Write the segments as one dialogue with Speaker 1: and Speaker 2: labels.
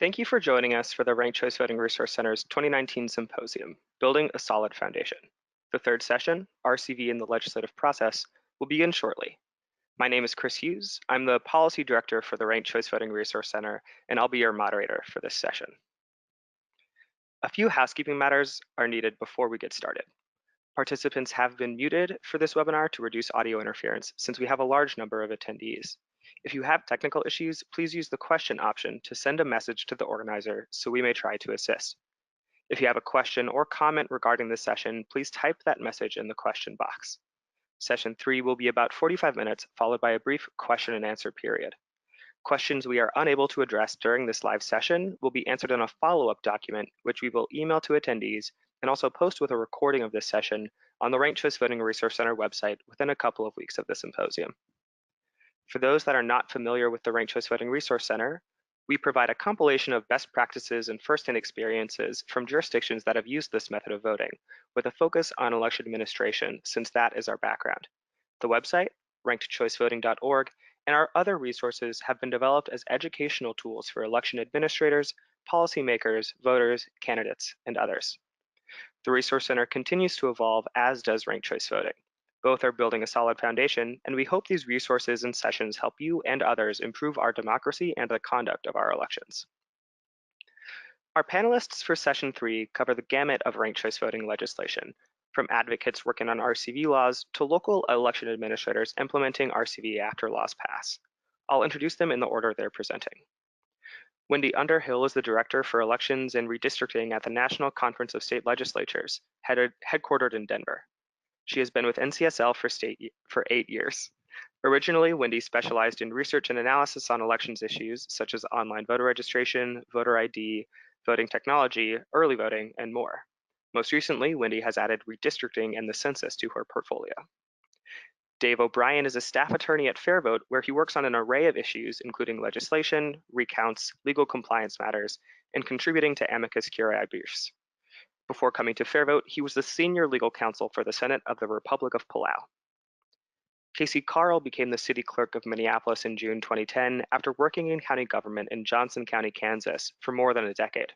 Speaker 1: Thank you for joining us for the Ranked Choice Voting Resource Center's 2019 Symposium, Building a Solid Foundation. The third session, RCV in the Legislative Process, will begin shortly. My name is Chris Hughes. I'm the Policy Director for the Ranked Choice Voting Resource Center, and I'll be your moderator for this session. A few housekeeping matters are needed before we get started. Participants have been muted for this webinar to reduce audio interference since we have a large number of attendees. If you have technical issues, please use the question option to send a message to the organizer so we may try to assist. If you have a question or comment regarding this session, please type that message in the question box. Session 3 will be about 45 minutes, followed by a brief question and answer period. Questions we are unable to address during this live session will be answered in a follow-up document, which we will email to attendees and also post with a recording of this session on the Ranked Choice Voting Resource Center website within a couple of weeks of the symposium. For those that are not familiar with the Ranked Choice Voting Resource Center, we provide a compilation of best practices and first-hand experiences from jurisdictions that have used this method of voting, with a focus on election administration, since that is our background. The website, rankedchoicevoting.org, and our other resources have been developed as educational tools for election administrators, policymakers, voters, candidates, and others. The Resource Center continues to evolve, as does Ranked Choice Voting. Both are building a solid foundation, and we hope these resources and sessions help you and others improve our democracy and the conduct of our elections. Our panelists for Session 3 cover the gamut of ranked choice voting legislation, from advocates working on RCV laws to local election administrators implementing RCV after laws pass. I'll introduce them in the order they're presenting. Wendy Underhill is the Director for Elections and Redistricting at the National Conference of State Legislatures, headquartered in Denver. She has been with NCSL for 8 years. Originally, Wendy specialized in research and analysis on elections issues such as online voter registration, voter ID, voting technology, early voting, and more. Most recently, Wendy has added redistricting and the census to her portfolio. Dave O'Brien is a staff attorney at FairVote, where he works on an array of issues, including legislation, recounts, legal compliance matters, and contributing to amicus curiae briefs. Before coming to FairVote, he was the senior legal counsel for the Senate of the Republic of Palau. Casey Carl became the city clerk of Minneapolis in June 2010 after working in county government in Johnson County, Kansas for more than a decade.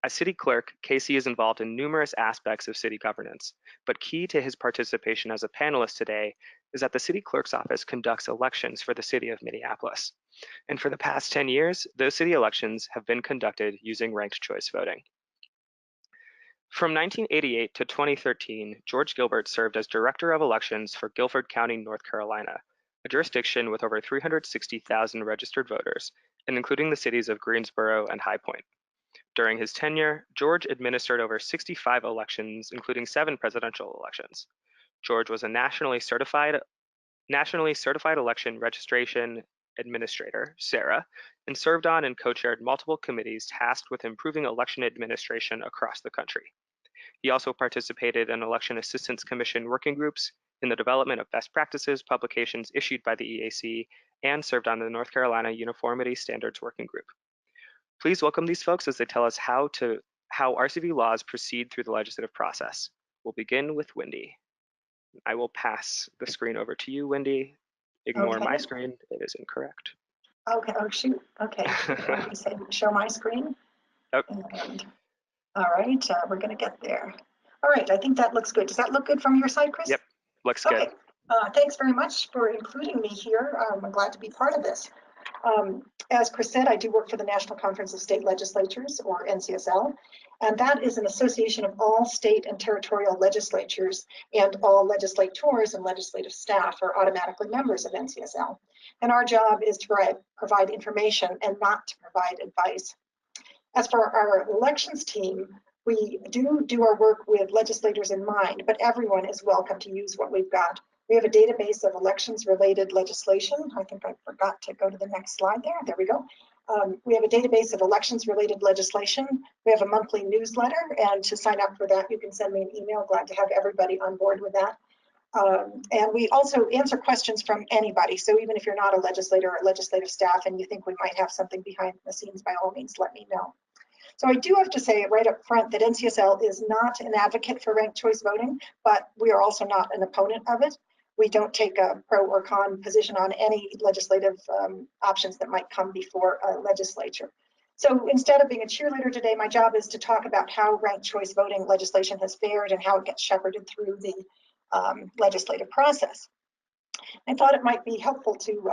Speaker 1: As city clerk, Casey is involved in numerous aspects of city governance, but key to his participation as a panelist today is that the city clerk's office conducts elections for the city of Minneapolis. And for the past 10 years, those city elections have been conducted using ranked choice voting. From 1988 to 2013, George Gilbert served as Director of Elections for Guilford County, North Carolina, a jurisdiction with over 360,000 registered voters, and including the cities of Greensboro and High Point. During his tenure, George administered over 65 elections, including 7 presidential elections. George was a nationally certified election registration administrator, SARA, and served on and co-chaired multiple committees tasked with improving election administration across the country. He also participated in Election Assistance Commission working groups, in the development of best practices publications issued by the EAC, and served on the North Carolina Uniformity Standards Working Group. Please welcome these folks as they tell us how RCV laws proceed through the legislative process. We'll begin with Wendy. I will pass the screen over to you, Wendy. Ignore my screen, it is incorrect.
Speaker 2: Okay, oh shoot, okay. Show my screen.
Speaker 1: Oh.
Speaker 2: And, all right, we're gonna get there. All right, I think that looks good. Does that look good from your side, Chris?
Speaker 1: Yep, looks good.
Speaker 2: Okay, thanks very much for including me here. I'm glad to be part of this. As Chris said, I do work for the National Conference of State Legislatures, or NCSL, and that is an association of all state and territorial legislatures, and all legislators and legislative staff are automatically members of NCSL. And our job is to provide information and not to provide advice. As for our elections team, we do our work with legislators in mind, but everyone is welcome to use what we've got. We have a database of elections-related legislation. I think I forgot to go to the next slide there. There we go. We have a database of elections-related legislation. We have a monthly newsletter, and to sign up for that, you can send me an email. Glad to have everybody on board with that. And we also answer questions from anybody. So even if you're not a legislator or legislative staff and you think we might have something behind the scenes, by all means, let me know. So I do have to say right up front that NCSL is not an advocate for ranked choice voting, but we are also not an opponent of it. We don't take a pro or con position on any legislative options that might come before a legislature. So instead of being a cheerleader today, my job is to talk about how ranked choice voting legislation has fared and how it gets shepherded through the legislative process. I thought it might be helpful to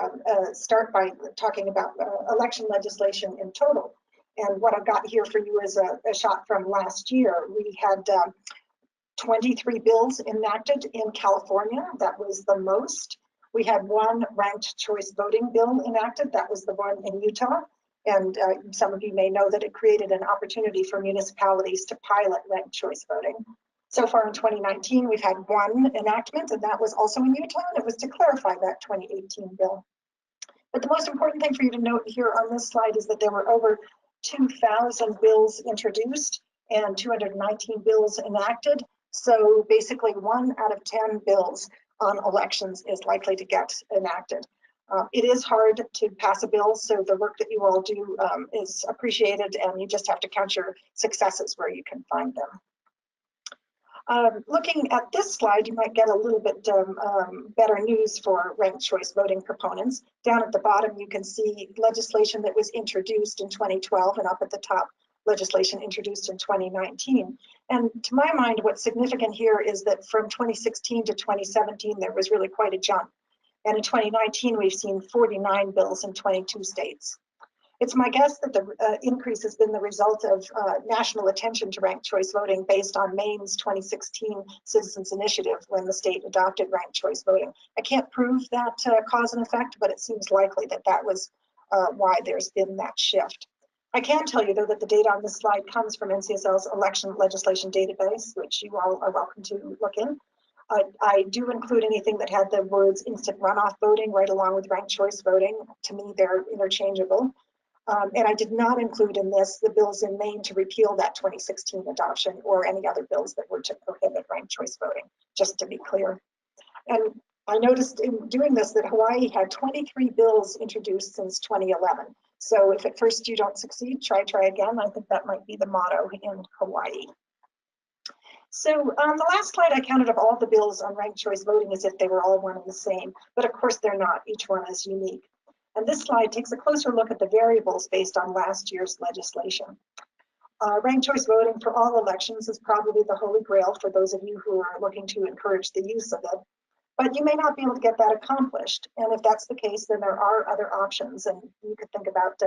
Speaker 2: start by talking about election legislation in total. And what I've got here for you is a shot from last year. We had 23 bills enacted in California. That was the most. We had one ranked choice voting bill enacted. That was the one in Utah. And some of you may know that it created an opportunity for municipalities to pilot ranked choice voting. So far in 2019, we've had one enactment, and that was also in Utah, and it was to clarify that 2018 bill. But the most important thing for you to note here on this slide is that there were over 2,000 bills introduced and 219 bills enacted. So basically 1 out of 10 bills on elections is likely to get enacted. It is hard to pass a bill, so the work that you all do is appreciated, and you just have to count your successes where you can find them. Looking at this slide, you might get a little bit better news for ranked choice voting proponents. Down at the bottom, you can see legislation that was introduced in 2012, and up at the top, legislation introduced in 2019. And to my mind, what's significant here is that from 2016 to 2017, there was really quite a jump. And in 2019, we've seen 49 bills in 22 states. It's my guess that the increase has been the result of national attention to ranked choice voting based on Maine's 2016 Citizens Initiative when the state adopted ranked choice voting. I can't prove that cause and effect, but it seems likely that that was why there's been that shift. I can tell you, though, that the data on this slide comes from NCSL's election legislation database, which you all are welcome to look in. I do include anything that had the words instant runoff voting right along with ranked choice voting. To me, they're interchangeable. And I did not include in this the bills in Maine to repeal that 2016 adoption or any other bills that were to prohibit ranked choice voting, just to be clear. And I noticed in doing this that Hawaii had 23 bills introduced since 2011. So if at first you don't succeed, try again. I think that might be the motto in Hawaii. So on the last slide, I counted up all the bills on ranked choice voting as if they were all one and the same, but of course they're not. Each one is unique. And this slide takes a closer look at the variables based on last year's legislation. Ranked choice voting for all elections is probably the holy grail for those of you who are looking to encourage the use of it. But you may not be able to get that accomplished. And if that's the case, then there are other options. And you could think about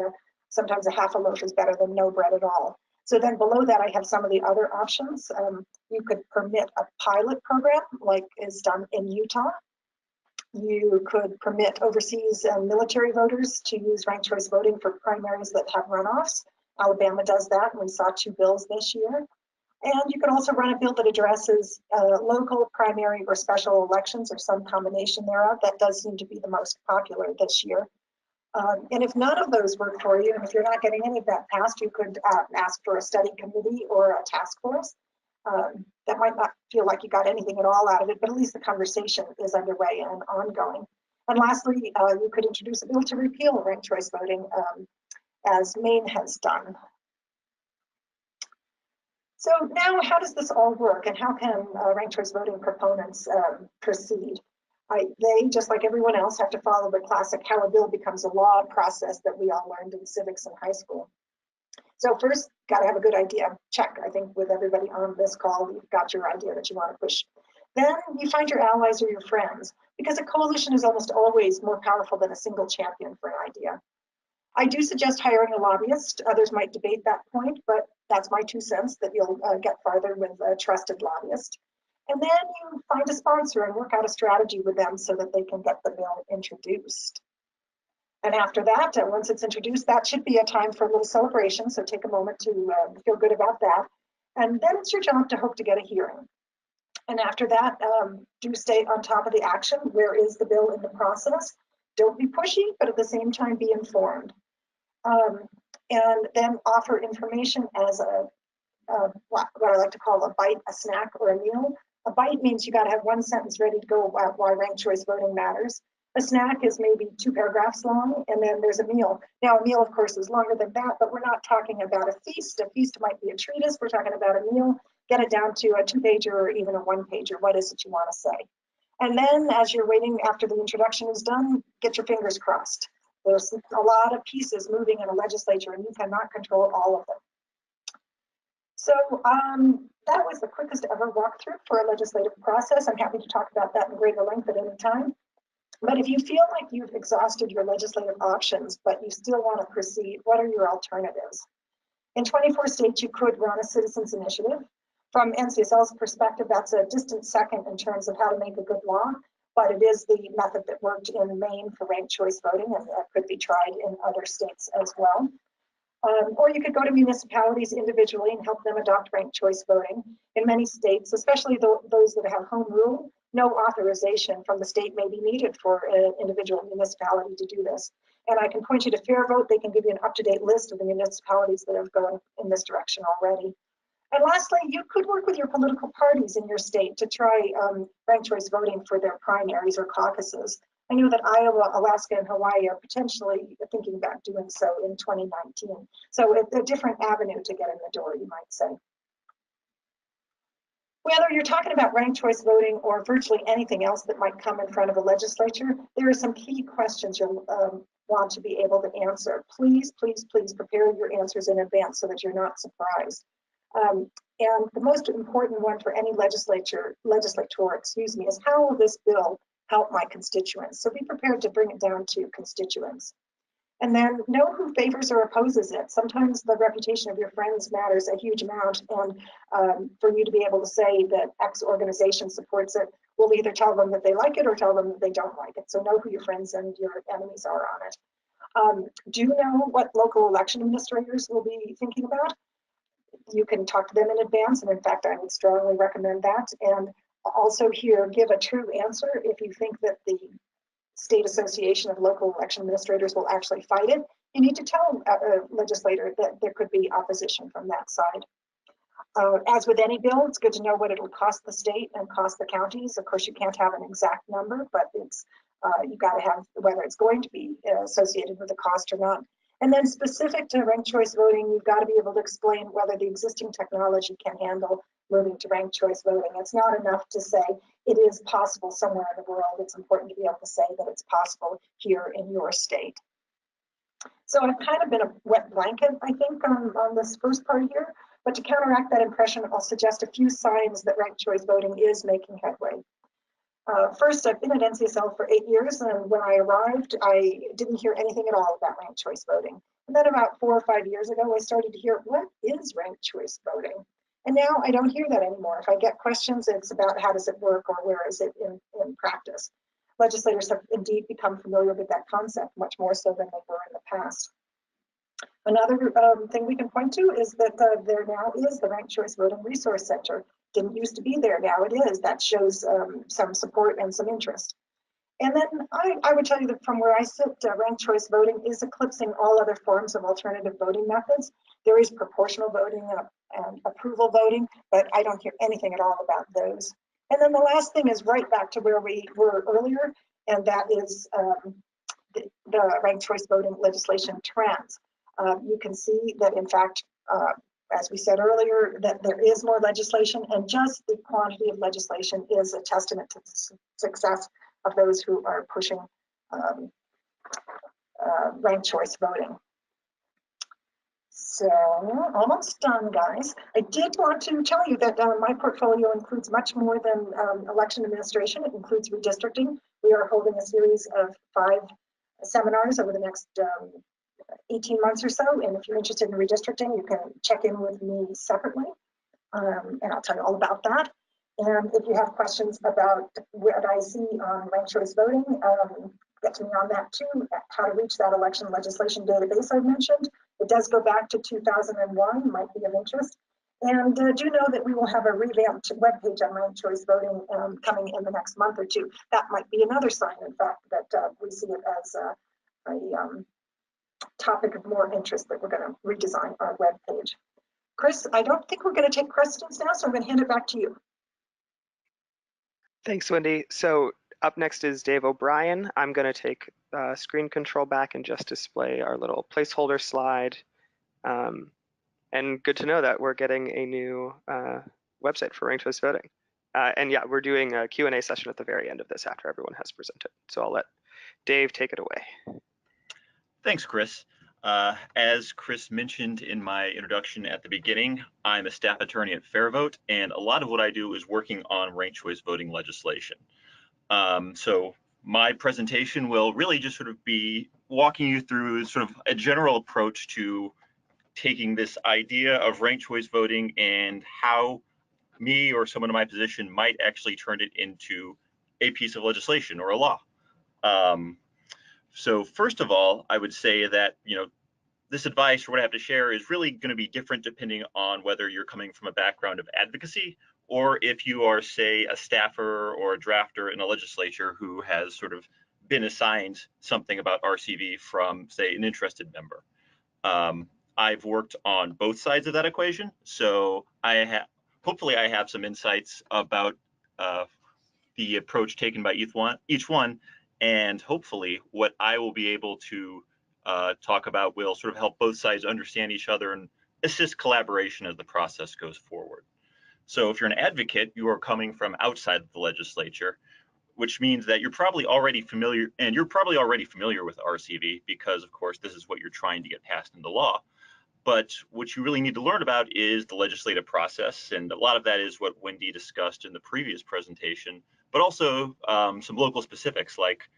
Speaker 2: sometimes a half a loaf is better than no bread at all. So then below that, I have some of the other options. You could permit a pilot program like is done in Utah. You could permit overseas military voters to use ranked choice voting for primaries that have runoffs. Alabama does that, and we saw 2 bills this year. And you could also run a bill that addresses local, primary, or special elections, or some combination thereof. That does seem to be the most popular this year. And if none of those work for you, and if you're not getting any of that passed, you could ask for a study committee or a task force. That might not feel like you got anything at all out of it, but at least the conversation is underway and ongoing. And lastly, you could introduce a bill to repeal ranked choice voting, as Maine has done. So now, how does this all work, and how can ranked choice voting proponents proceed? They, just like everyone else, have to follow the classic how a bill becomes a law process that we all learned in civics in high school. So first, got to have a good idea. Check. I think with everybody on this call, you've got your idea that you want to push. Then you find your allies or your friends, because a coalition is almost always more powerful than a single champion for an idea. I do suggest hiring a lobbyist. Others might debate that point, but that's my 2 cents, that you'll get farther with a trusted lobbyist. And then you find a sponsor and work out a strategy with them so that they can get the bill introduced. And after that, once it's introduced, that should be a time for a little celebration. So take a moment to feel good about that. And then it's your job to hope to get a hearing. And after that, do stay on top of the action. Where is the bill in the process? Don't be pushy, but at the same time, be informed. And then offer information as what I like to call a bite, a snack, or a meal. A bite means you got to have 1 sentence ready to go about why ranked choice voting matters. A snack is maybe 2 paragraphs long, and then there's a meal. Now, a meal, of course, is longer than that, but we're not talking about a feast. A feast might be a treatise. We're talking about a meal. Get it down to a 2-pager or even a 1-pager. What is it you want to say? And then, as you're waiting after the introduction is done, get your fingers crossed. There's a lot of pieces moving in a legislature, and you cannot control all of them. So that was the quickest ever walkthrough for a legislative process. I'm happy to talk about that in greater length at any time. But if you feel like you've exhausted your legislative options, but you still want to proceed, what are your alternatives? In 24 states, you could run a citizens initiative. From NCSL's perspective, that's a distant second in terms of how to make a good law, but it is the method that worked in Maine for ranked choice voting, and that could be tried in other states as well. Or you could go to municipalities individually and help them adopt ranked choice voting. In many states, especially those that have home rule, no authorization from the state may be needed for an individual municipality to do this. And I can point you to FairVote. They can give you an up-to-date list of the municipalities that have gone in this direction already. And lastly, you could work with your political parties in your state to try ranked choice voting for their primaries or caucuses. I know that Iowa, Alaska, and Hawaii are potentially thinking about doing so in 2019. So it's a different avenue to get in the door, you might say. Whether you're talking about ranked choice voting or virtually anything else that might come in front of a legislature, there are some key questions you'll want to be able to answer. Please, please, please prepare your answers in advance so that you're not surprised. And the most important one for any legislator, is how will this bill help my constituents? So be prepared to bring it down to constituents. And then know who favors or opposes it. Sometimes the reputation of your friends matters a huge amount, and for you to be able to say that X organization supports it, we'll either tell them that they like it or tell them that they don't like it. So know who your friends and your enemies are on it. Do know what local election administrators will be thinking about. You can talk to them in advance, and in fact, I would strongly recommend that. And also here, give a true answer if you think that the State Association of Local Election Administrators will actually fight it. You need to tell a legislator that there could be opposition from that side. As with any bill, it's good to know what it'll cost the state and cost the counties. Of course, you can't have an exact number, but it's you got to have whether it's going to be associated with a cost or not. And then specific to ranked choice voting, you've got to be able to explain whether the existing technology can handle moving to ranked choice voting. It's not enough to say it is possible somewhere in the world. It's important to be able to say that it's possible here in your state. So I've kind of been a wet blanket, I think, on this first part here. But to counteract that impression, I'll suggest a few signs that ranked choice voting is making headway. First, I've been at NCSL for 8 years, and when I arrived, I didn't hear anything at all about ranked choice voting. And then about 4 or 5 years ago, I started to hear, what is ranked choice voting? And now I don't hear that anymore. If I get questions, it's about how does it work or where is it in practice. Legislators have indeed become familiar with that concept, much more so than they were in the past. Another thing we can point to is that there now is the Ranked Choice Voting Resource Center. Didn't used to be there, now it is. That shows some support and some interest. And then I would tell you that from where I sit, ranked choice voting is eclipsing all other forms of alternative voting methods. There is proportional voting and approval voting, but I don't hear anything at all about those. And then the last thing is right back to where we were earlier, and that is the ranked choice voting legislation trends. You can see that, in fact, as we said earlier, that there is more legislation, and just the quantity of legislation is a testament to the success of those who are pushing ranked choice voting. So almost done, guys. I did want to tell you that my portfolio includes much more than election administration. It includes redistricting. We are holding a series of 5 seminars over the next 18 months or so. And if you're interested in redistricting, you can check in with me separately, and I'll tell you all about that. And if you have questions about what I see on ranked choice voting, get to me on that too, how to reach that election legislation database I mentioned. It does go back to 2001, might be of interest. And do know that we will have a revamped webpage on ranked choice voting coming in the next month or two. That might be another sign, in fact, that we see it as a topic of more interest, that we're going to redesign our webpage. Chris, I don't think we're going to take questions now, so I'm going to hand it back to you.
Speaker 1: Thanks, Wendy. So up next is Dave O'Brien. I'm going to take screen control back and just display our little placeholder slide. And good to know that we're getting a new website for ranked choice voting. And yeah, we're doing a Q&A session at the very end of this after everyone has presented. So I'll let Dave take it away.
Speaker 3: Thanks, Chris. As Chris mentioned in my introduction at the beginning, I'm a staff attorney at FairVote, and a lot of what I do is working on ranked choice voting legislation. So my presentation will really just sort of be walking you through sort of a general approach to taking this idea of ranked choice voting and how me or someone in my position might actually turn it into a piece of legislation or a law. So first of all, I would say that, this advice or what I have to share is really going to be different depending on whether you're coming from a background of advocacy or if you are, say, a staffer or a drafter in a legislature who has sort of been assigned something about RCV from, say, an interested member. I've worked on both sides of that equation, so hopefully I have some insights about the approach taken by each one, and hopefully what I will be able to talk about will sort of help both sides understand each other and assist collaboration as the process goes forward. So if you're an advocate, you are coming from outside of the legislature, which means that you're probably already familiar with RCV because, of course, this is what you're trying to get passed into law. But what you really need to learn about is the legislative process, and a lot of that is what Wendy discussed in the previous presentation, but also some local specifics like,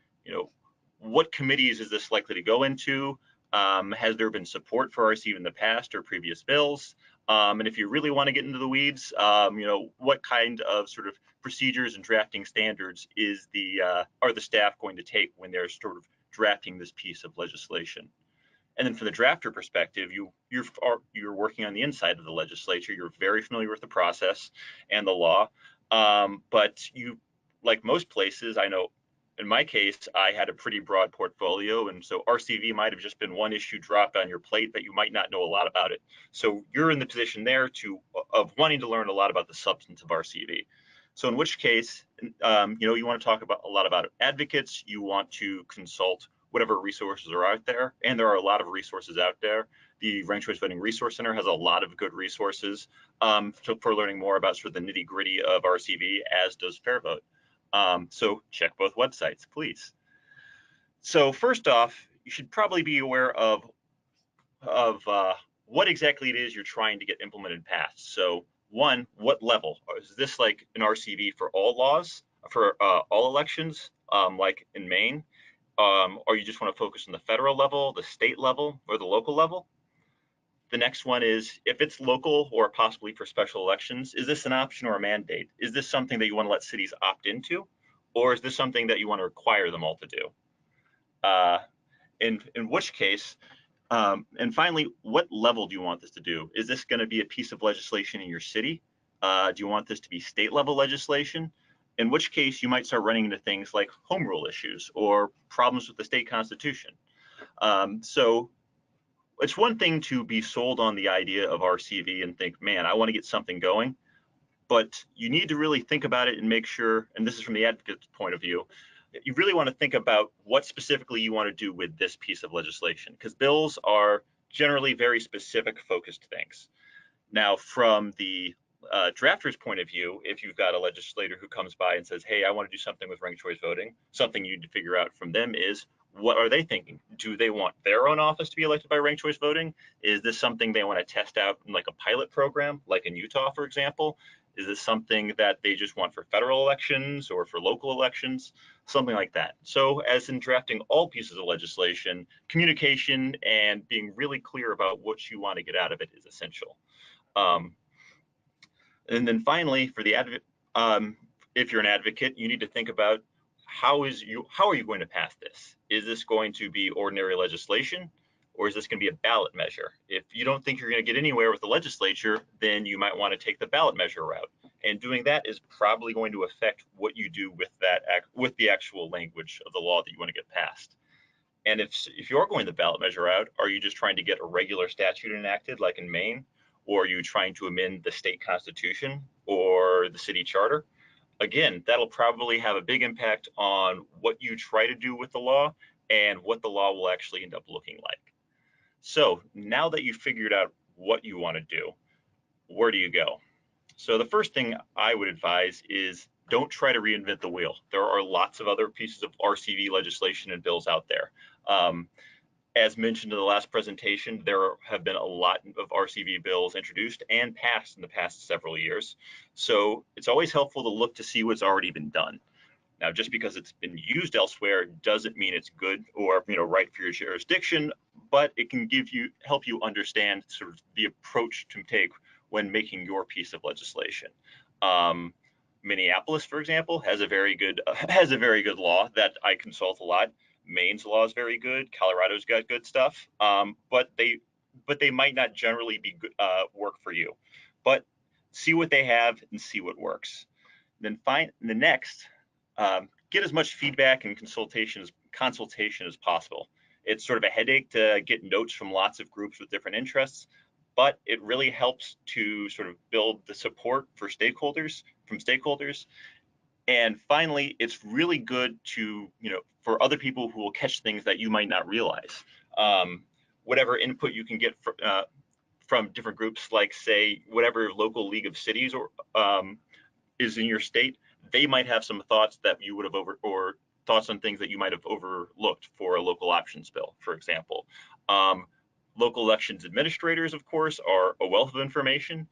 Speaker 3: what committees is this likely to go into? Has there been support for RCV in the past or previous bills? And if you really want to get into the weeds, what kind of sort of procedures and drafting standards are the staff going to take when they're sort of drafting this piece of legislation? And then from the drafter perspective, you're working on the inside of the legislature. You're very familiar with the process and the law, but like most places, I know in my case, I had a pretty broad portfolio, and so RCV might have just been one issue dropped on your plate, but you might not know a lot about it. So you're in the position there of wanting to learn a lot about the substance of RCV. So in which case, you want to talk about a lot about advocates. You want to consult whatever resources are out there, and there are a lot of resources out there. The Ranked Choice Voting Resource Center has a lot of good resources for learning more about sort of the nitty gritty of RCV, as does FairVote. So check both websites, please. So first off, you should probably be aware of what exactly it is you're trying to get implemented and passed. So one, what level? Is this like an RCV for all laws, for all elections, like in Maine? Or you just want to focus on the federal level, the state level, or the local level? The next one is, if it's local or possibly for special elections, is this an option or a mandate? Is this something that you want to let cities opt into? Or is this something that you want to require them all to do? In which case, and finally, what level do you want this to do? Is this going to be a piece of legislation in your city? Do you want this to be state level legislation? In which case you might start running into things like home rule issues or problems with the state constitution. So it's one thing to be sold on the idea of RCV and think, man, I want to get something going, but you need to really think about it and make sure, and this is from the advocate's point of view, you really want to think about what specifically you want to do with this piece of legislation, because bills are generally very specific focused things. Now, from the drafter's point of view, if you've got a legislator who comes by and says, hey, I want to do something with ranked choice voting, something you need to figure out from them is, what are they thinking? Do they want their own office to be elected by ranked choice voting? Is this something they want to test out in like a pilot program, like in Utah, for example? Is this something that they just want for federal elections or for local elections? Something like that. So as in drafting all pieces of legislation, communication and being really clear about what you want to get out of it is essential. And then finally, for the advocate, if you're an advocate, you need to think about how are you going to pass this? Is this going to be ordinary legislation, or is this going to be a ballot measure? If you don't think you're going to get anywhere with the legislature, then you might want to take the ballot measure route. And doing that is probably going to affect what you do with the actual language of the law that you want to get passed. And if you're going the ballot measure route, are you just trying to get a regular statute enacted like in Maine? Or are you trying to amend the state constitution or the city charter? Again, that'll probably have a big impact on what you try to do with the law and what the law will actually end up looking like. So now that you've figured out what you want to do, where do you go? So the first thing I would advise is don't try to reinvent the wheel. There are lots of other pieces of RCV legislation and bills out there. as mentioned in the last presentation, there have been a lot of RCV bills introduced and passed in the past several years. So it's always helpful to look to see what's already been done. Now, just because it's been used elsewhere doesn't mean it's good or right for your jurisdiction, but it can help you understand sort of the approach to take when making your piece of legislation. Minneapolis, for example, has a very good law that I consult a lot. Maine's law is very good. Colorado's got good stuff, but they might not generally be good, work for you. But see what they have and see what works. Then get as much feedback and consultation as possible. It's sort of a headache to get notes from lots of groups with different interests, but it really helps to sort of build the support for stakeholders. And finally, it's really good to, for other people who will catch things that you might not realize. Whatever input you can get from different groups, like say, whatever local league of cities or is in your state, they might have some thoughts that you would have or thoughts on things that you might have overlooked for a local options bill, for example. Local elections administrators, of course, are a wealth of information.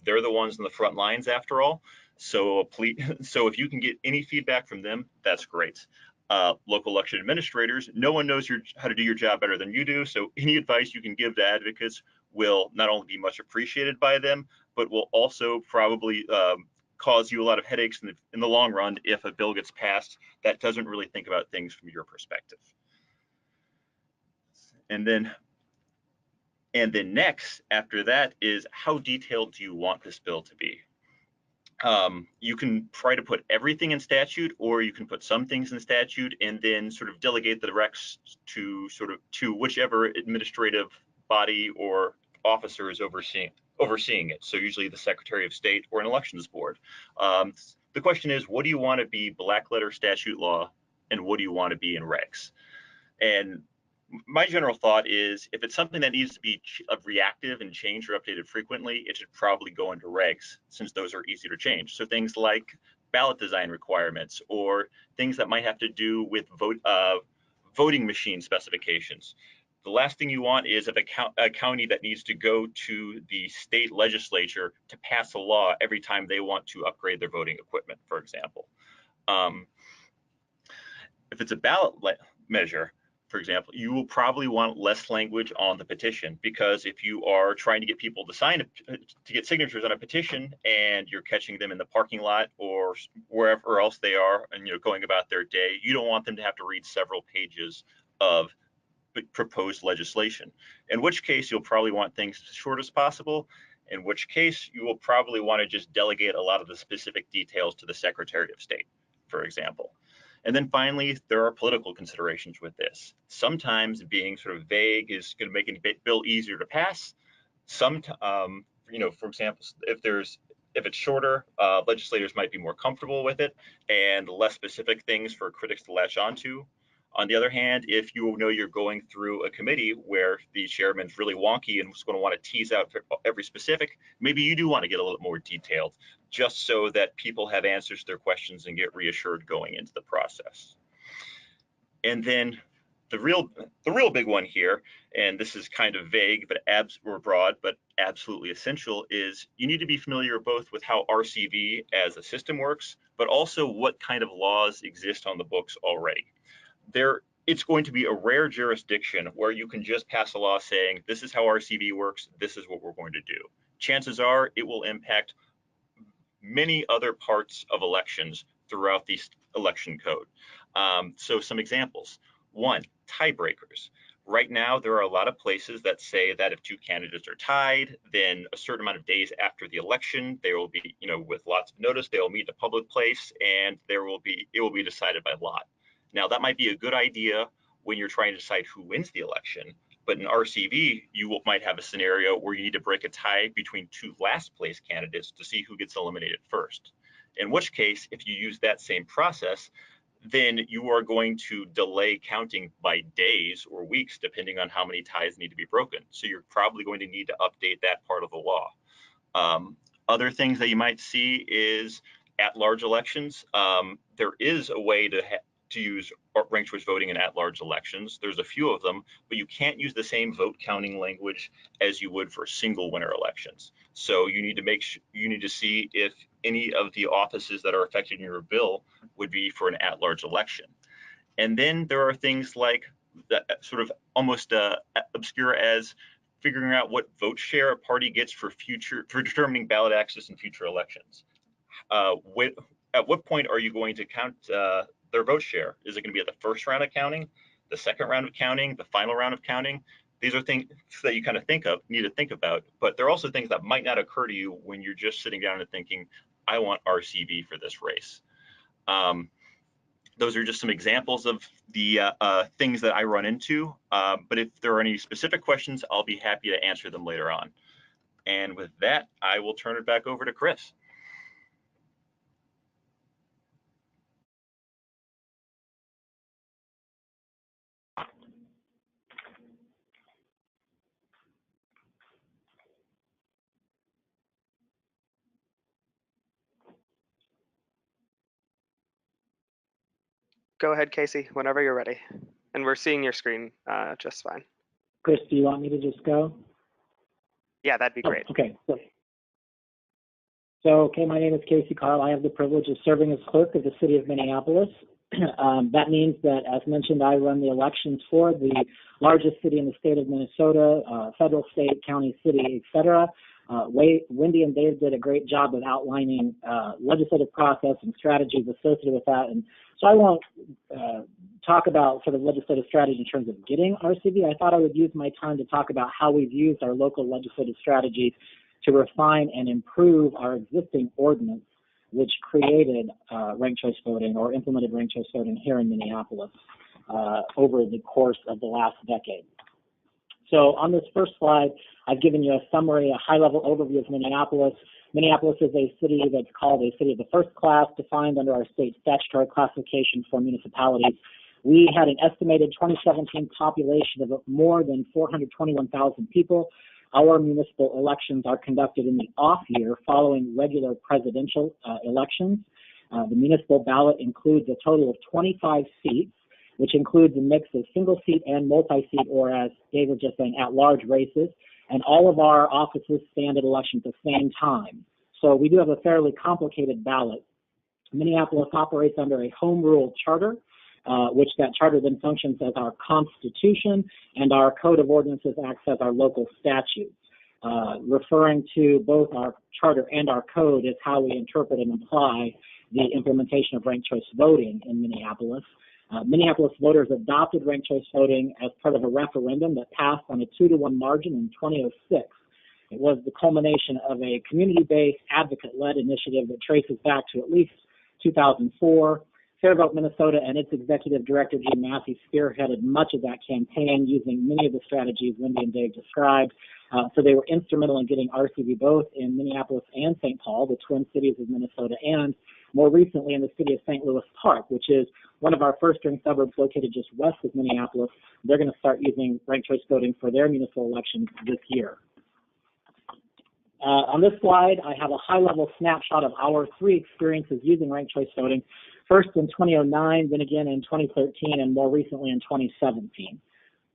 Speaker 3: They're the ones in the front lines, after all. So if you can get any feedback from them, that's great. Local election administrators, no one knows how to do your job better than you do. So any advice you can give to advocates will not only be much appreciated by them, but will also probably cause you a lot of headaches in the long run if a bill gets passed that doesn't really think about things from your perspective. And then next, after that, is how detailed do you want this bill to be? You can try to put everything in statute, or you can put some things in statute and then sort of delegate the recs to whichever administrative body or officer is overseeing it. So usually the Secretary of State or an elections board. The question is, what do you want to be black letter statute law, and what do you want to be in regs? And my general thought is, if it's something that needs to be reactive and changed or updated frequently, it should probably go into regs, since those are easy to change. So things like ballot design requirements, or things that might have to do with voting machine specifications. The last thing you want is a county that needs to go to the state legislature to pass a law every time they want to upgrade their voting equipment, for example. If it's a ballot measure, for example, you will probably want less language on the petition, because if you are trying to get people to get signatures on a petition and you're catching them in the parking lot or wherever else they are and going about their day, you don't want them to have to read several pages of proposed legislation, in which case you'll probably want things as short as possible, in which case you will probably want to just delegate a lot of the specific details to the Secretary of State, for example. And then finally, there are political considerations with this. Sometimes being sort of vague is going to make a bill easier to pass. For example, if it's shorter, legislators might be more comfortable with it, and less specific things for critics to latch onto. On the other hand, if you know you're going through a committee where the chairman's really wonky and is going to want to tease out every specific, maybe you do want to get a little more detailed, just so that people have answers to their questions and get reassured going into the process. And then the real big one here, and this is kind of vague or broad, but absolutely essential, is you need to be familiar both with how RCV as a system works, but also what kind of laws exist on the books already. It's going to be a rare jurisdiction where you can just pass a law saying, this is how RCV works, this is what we're going to do. Chances are it will impact many other parts of elections throughout the election code. So some examples. One, tiebreakers. Right now, there are a lot of places that say that if two candidates are tied, then a certain amount of days after the election, they will be, with lots of notice, they will meet in a public place, and it will be decided by lot. Now, that might be a good idea when you're trying to decide who wins the election, but in RCV, you might have a scenario where you need to break a tie between two last place candidates to see who gets eliminated first. In which case, if you use that same process, then you are going to delay counting by days or weeks, depending on how many ties need to be broken. So you're probably going to need to update that part of the law. Other things that you might see is at large elections, there is a way to to use ranked choice voting in at-large elections. There's a few of them, but you can't use the same vote counting language as you would for single winner elections. So you need to see if any of the offices that are affected in your bill would be for an at-large election. And then there are things like that sort of almost obscure as figuring out what vote share a party gets for determining ballot access in future elections. At what point are you going to count their vote share? Is it going to be at the first round of counting, the second round of counting, the final round of counting? These are things that you kind of need to think about, but they're also things that might not occur to you when you're just sitting down and thinking, I want RCV for this race. Those are just some examples of the things that I run into, but if there are any specific questions, I'll be happy to answer them later on. And with that, I will turn it back over to Chris.
Speaker 1: Go ahead, Casey, whenever you're ready. And we're seeing your screen just fine.
Speaker 4: Chris, do you want me to just go?
Speaker 1: Yeah, that'd be great.
Speaker 4: Oh, okay. So, my name is Casey Carl. I have the privilege of serving as clerk of the city of Minneapolis. That means that, as mentioned, I run the elections for the largest city in the state of Minnesota, federal, state, county, city, etc. Wendy and Dave did a great job of outlining legislative process and strategies associated with that. And so I won't talk about sort of legislative strategy in terms of getting RCV. I thought I would use my time to talk about how we've used our local legislative strategies to refine and improve our existing ordinance, which created ranked choice voting or implemented ranked choice voting here in Minneapolis over the course of the last decade. So on this first slide, I've given you a summary, a high-level overview of Minneapolis. Minneapolis is a city that's called a city of the first class, defined under our state statutory classification for municipalities. We had an estimated 2017 population of more than 421,000 people. Our municipal elections are conducted in the off year following regular presidential elections. The municipal ballot includes a total of 25 seats, which includes a mix of single seat and multi-seat, or as Dave was just saying, at-large races. And all of our offices stand at elections at the same time. So we do have a fairly complicated ballot. Minneapolis operates under a home rule charter, which that charter then functions as our constitution, and our code of ordinances acts as our local statute. Referring to both our charter and our code is how we interpret and apply the implementation of ranked choice voting in Minneapolis. Minneapolis voters adopted ranked choice voting as part of a referendum that passed on a 2-to-1 margin in 2006. It was the culmination of a community-based, advocate-led initiative that traces back to at least 2004. FairVote Minnesota and its executive director, Gene Massey, spearheaded much of that campaign using many of the strategies Wendy and Dave described. So they were instrumental in getting RCV both in Minneapolis and St. Paul, the twin cities of Minnesota, and more recently in the city of St. Louis Park, which is one of our first-ring suburbs located just west of Minneapolis. They're going to start using ranked choice voting for their municipal elections this year. On this slide, I have a high-level snapshot of our 3 experiences using ranked choice voting, first in 2009, then again in 2013, and more recently in 2017.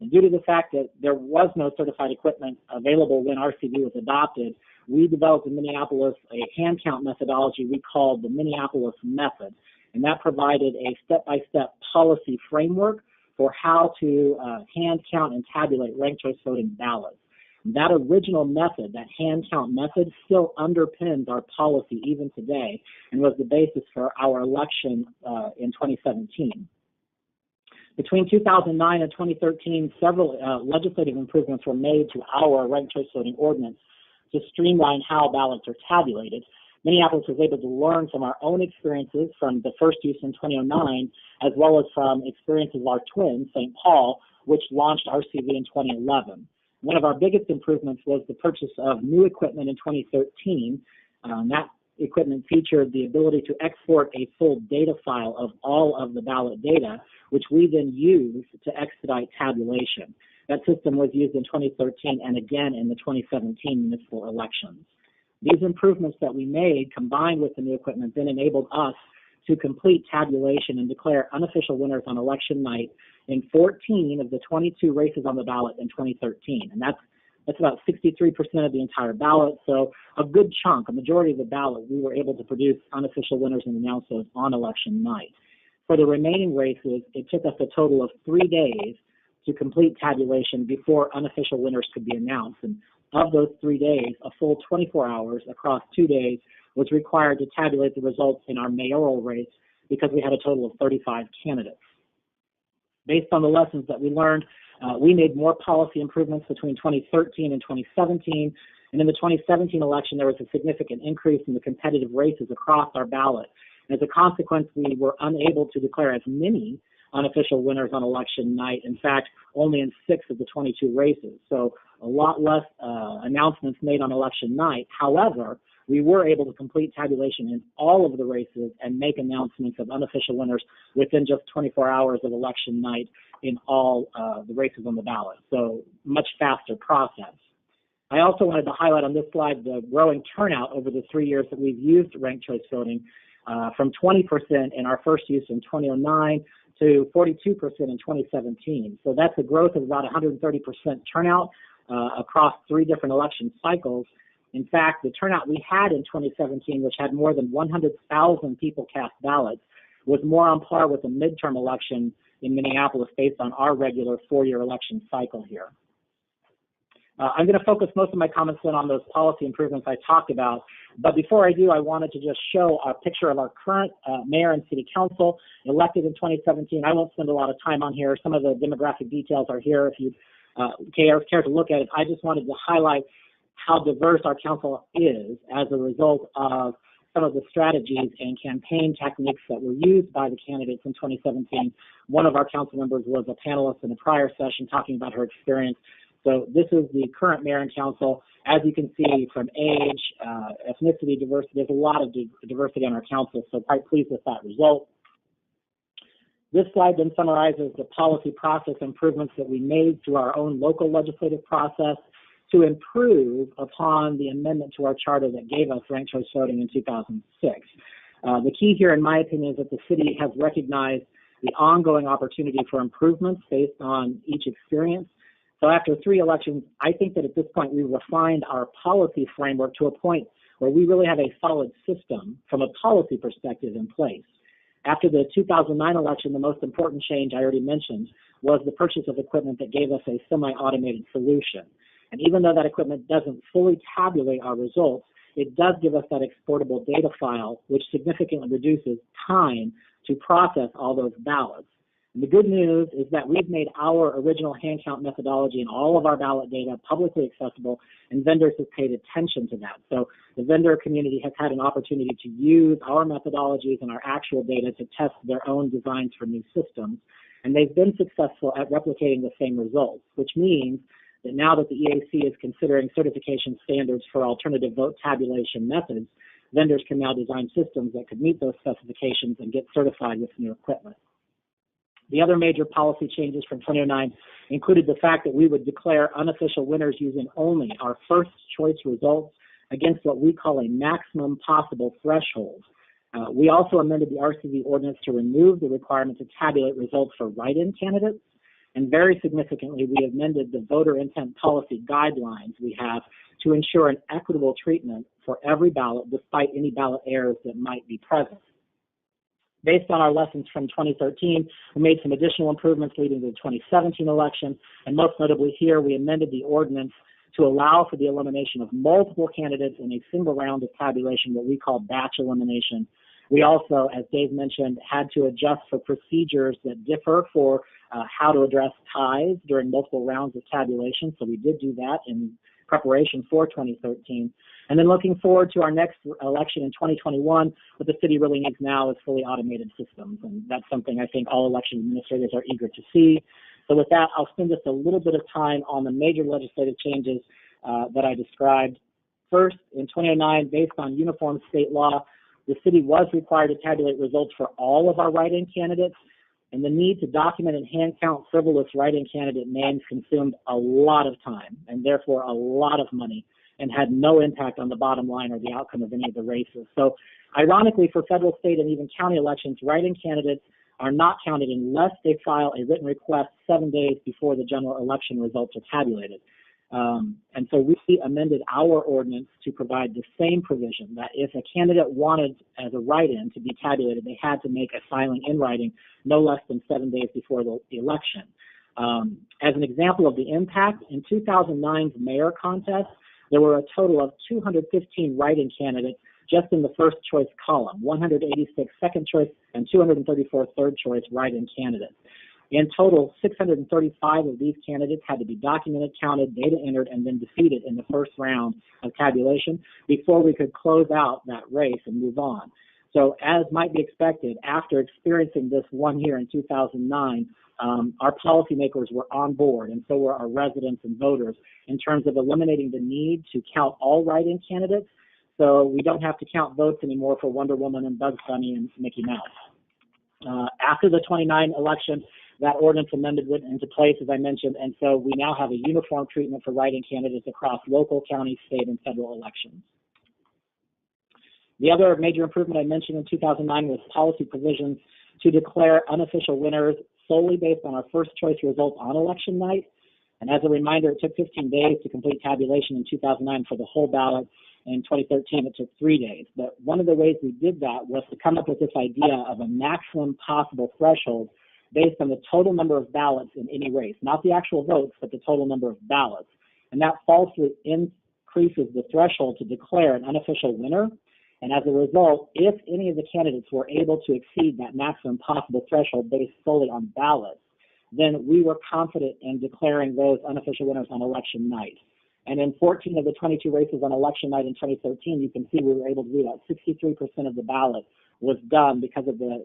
Speaker 4: And due to the fact that there was no certified equipment available when RCV was adopted, we developed in Minneapolis a hand count methodology we called the Minneapolis method, and that provided a step-by-step policy framework for how to hand count and tabulate ranked choice voting ballots. That original method, that hand count method, still underpins our policy even today and was the basis for our election in 2017. Between 2009 and 2013, several legislative improvements were made to our ranked choice voting ordinance to streamline how ballots are tabulated. Minneapolis was able to learn from our own experiences from the first use in 2009, as well as from experiences of our twin, St. Paul, which launched RCV in 2011. One of our biggest improvements was the purchase of new equipment in 2013. That equipment featured the ability to export a full data file of all of the ballot data, which we then used to expedite tabulation. That system was used in 2013 and again in the 2017 municipal elections. These improvements that we made, combined with the new equipment, then enabled us to complete tabulation and declare unofficial winners on election night in 14 of the 22 races on the ballot in 2013. And that's about 63% of the entire ballot. So a good chunk, a majority of the ballot, we were able to produce unofficial winners and announce those on election night. For the remaining races, it took us a total of 3 days to complete tabulation before unofficial winners could be announced. And of those 3 days, a full 24 hours across 2 days was required to tabulate the results in our mayoral race because we had a total of 35 candidates. Based on the lessons that we learned, we made more policy improvements between 2013 and 2017. And in the 2017 election, there was a significant increase in the competitive races across our ballot. And as a consequence, we were unable to declare as many unofficial winners on election night. In fact, only in 6 of the 22 races. So a lot less announcements made on election night. However, we were able to complete tabulation in all of the races and make announcements of unofficial winners within just 24 hours of election night in all the races on the ballot. So much faster process. I also wanted to highlight on this slide the growing turnout over the 3 years that we've used ranked choice voting, from 20% in our first use in 2009 to 42% in 2017. So that's a growth of about 130% turnout across 3 different election cycles. In fact, the turnout we had in 2017, which had more than 100,000 people cast ballots, was more on par with a midterm election in Minneapolis based on our regular 4-year election cycle here. I'm going to focus most of my comments then on those policy improvements I talked about. But before I do, I wanted to just show a picture of our current mayor and city council elected in 2017. I won't spend a lot of time on here. Some of the demographic details are here if you care to look at it. I just wanted to highlight how diverse our council is as a result of some of the strategies and campaign techniques that were used by the candidates in 2017. One of our council members was a panelist in a prior session talking about her experience. So this is the current mayor and council. As you can see, from age, ethnicity, diversity, there's a lot of diversity on our council, so quite pleased with that result. This slide then summarizes the policy process improvements that we made through our own local legislative process to improve upon the amendment to our charter that gave us ranked choice voting in 2006. The key here, in my opinion, is that the city has recognized the ongoing opportunity for improvements based on each experience. So after 3 elections, I think that at this point we refined our policy framework to a point where we really have a solid system from a policy perspective in place. After the 2009 election, the most important change I already mentioned was the purchase of equipment that gave us a semi-automated solution. And even though that equipment doesn't fully tabulate our results, it does give us that exportable data file, which significantly reduces time to process all those ballots. And the good news is that we've made our original hand count methodology and all of our ballot data publicly accessible, and vendors have paid attention to that. So the vendor community has had an opportunity to use our methodologies and our actual data to test their own designs for new systems. And they've been successful at replicating the same results, which means that now that the EAC is considering certification standards for alternative vote tabulation methods, vendors can now design systems that could meet those specifications and get certified with new equipment. The other major policy changes from 2009 included the fact that we would declare unofficial winners using only our first choice results against what we call a maximum possible threshold. We also amended the RCV ordinance to remove the requirement to tabulate results for write-in candidates. And very significantly, we amended the voter intent policy guidelines we have to ensure an equitable treatment for every ballot despite any ballot errors that might be present. Based on our lessons from 2013, we made some additional improvements leading to the 2017 election, and most notably here, we amended the ordinance to allow for the elimination of multiple candidates in a single round of tabulation, what we call batch elimination. We also, as Dave mentioned, had to adjust for procedures that differ for how to address ties during multiple rounds of tabulation, so we did do that in preparation for 2013. And then looking forward to our next election in 2021, what the city really needs now is fully automated systems, and that's something I think all election administrators are eager to see. So with that, I'll spend just a little bit of time on the major legislative changes that I described. First, in 2009, based on uniform state law, the city was required to tabulate results for all of our write-in candidates, and the need to document and hand count frivolous write-in candidate names consumed a lot of time and therefore a lot of money. and had no impact on the bottom line or the outcome of any of the races. So ironically, for federal, state, and even county elections, write-in candidates are not counted unless they file a written request 7 days before the general election results are tabulated. And so we amended our ordinance to provide the same provision that if a candidate wanted as a write-in to be tabulated, they had to make a filing in writing no less than 7 days before the election. As an example of the impact, in 2009's mayor contest, there were a total of 215 write-in candidates just in the first choice column, 186 second choice and 234 third choice write-in candidates. In total, 635 of these candidates had to be documented, counted, data entered, and then defeated in the first round of tabulation before we could close out that race and move on. So as might be expected, after experiencing this 1 year in 2009, our policymakers were on board, and so were our residents and voters, in terms of eliminating the need to count all write-in candidates, so we don't have to count votes anymore for Wonder Woman and Bugs Bunny and Mickey Mouse. After the 29 election, that ordinance amendment went into place, as I mentioned, and so we now have a uniform treatment for write-in candidates across local, county, state, and federal elections. The other major improvement I mentioned in 2009 was policy provisions to declare unofficial winners solely based on our first choice results on election night. And as a reminder, it took 15 days to complete tabulation in 2009 for the whole ballot. In 2013, it took 3 days. But one of the ways we did that was to come up with this idea of a maximum possible threshold based on the total number of ballots in any race, not the actual votes, but the total number of ballots. And that falsely increases the threshold to declare an unofficial winner. And as a result, if any of the candidates were able to exceed that maximum possible threshold based solely on ballots, then we were confident in declaring those unofficial winners on election night. And in 14 of the 22 races on election night in 2013, you can see we were able to do that. 63% of the ballot was done because of the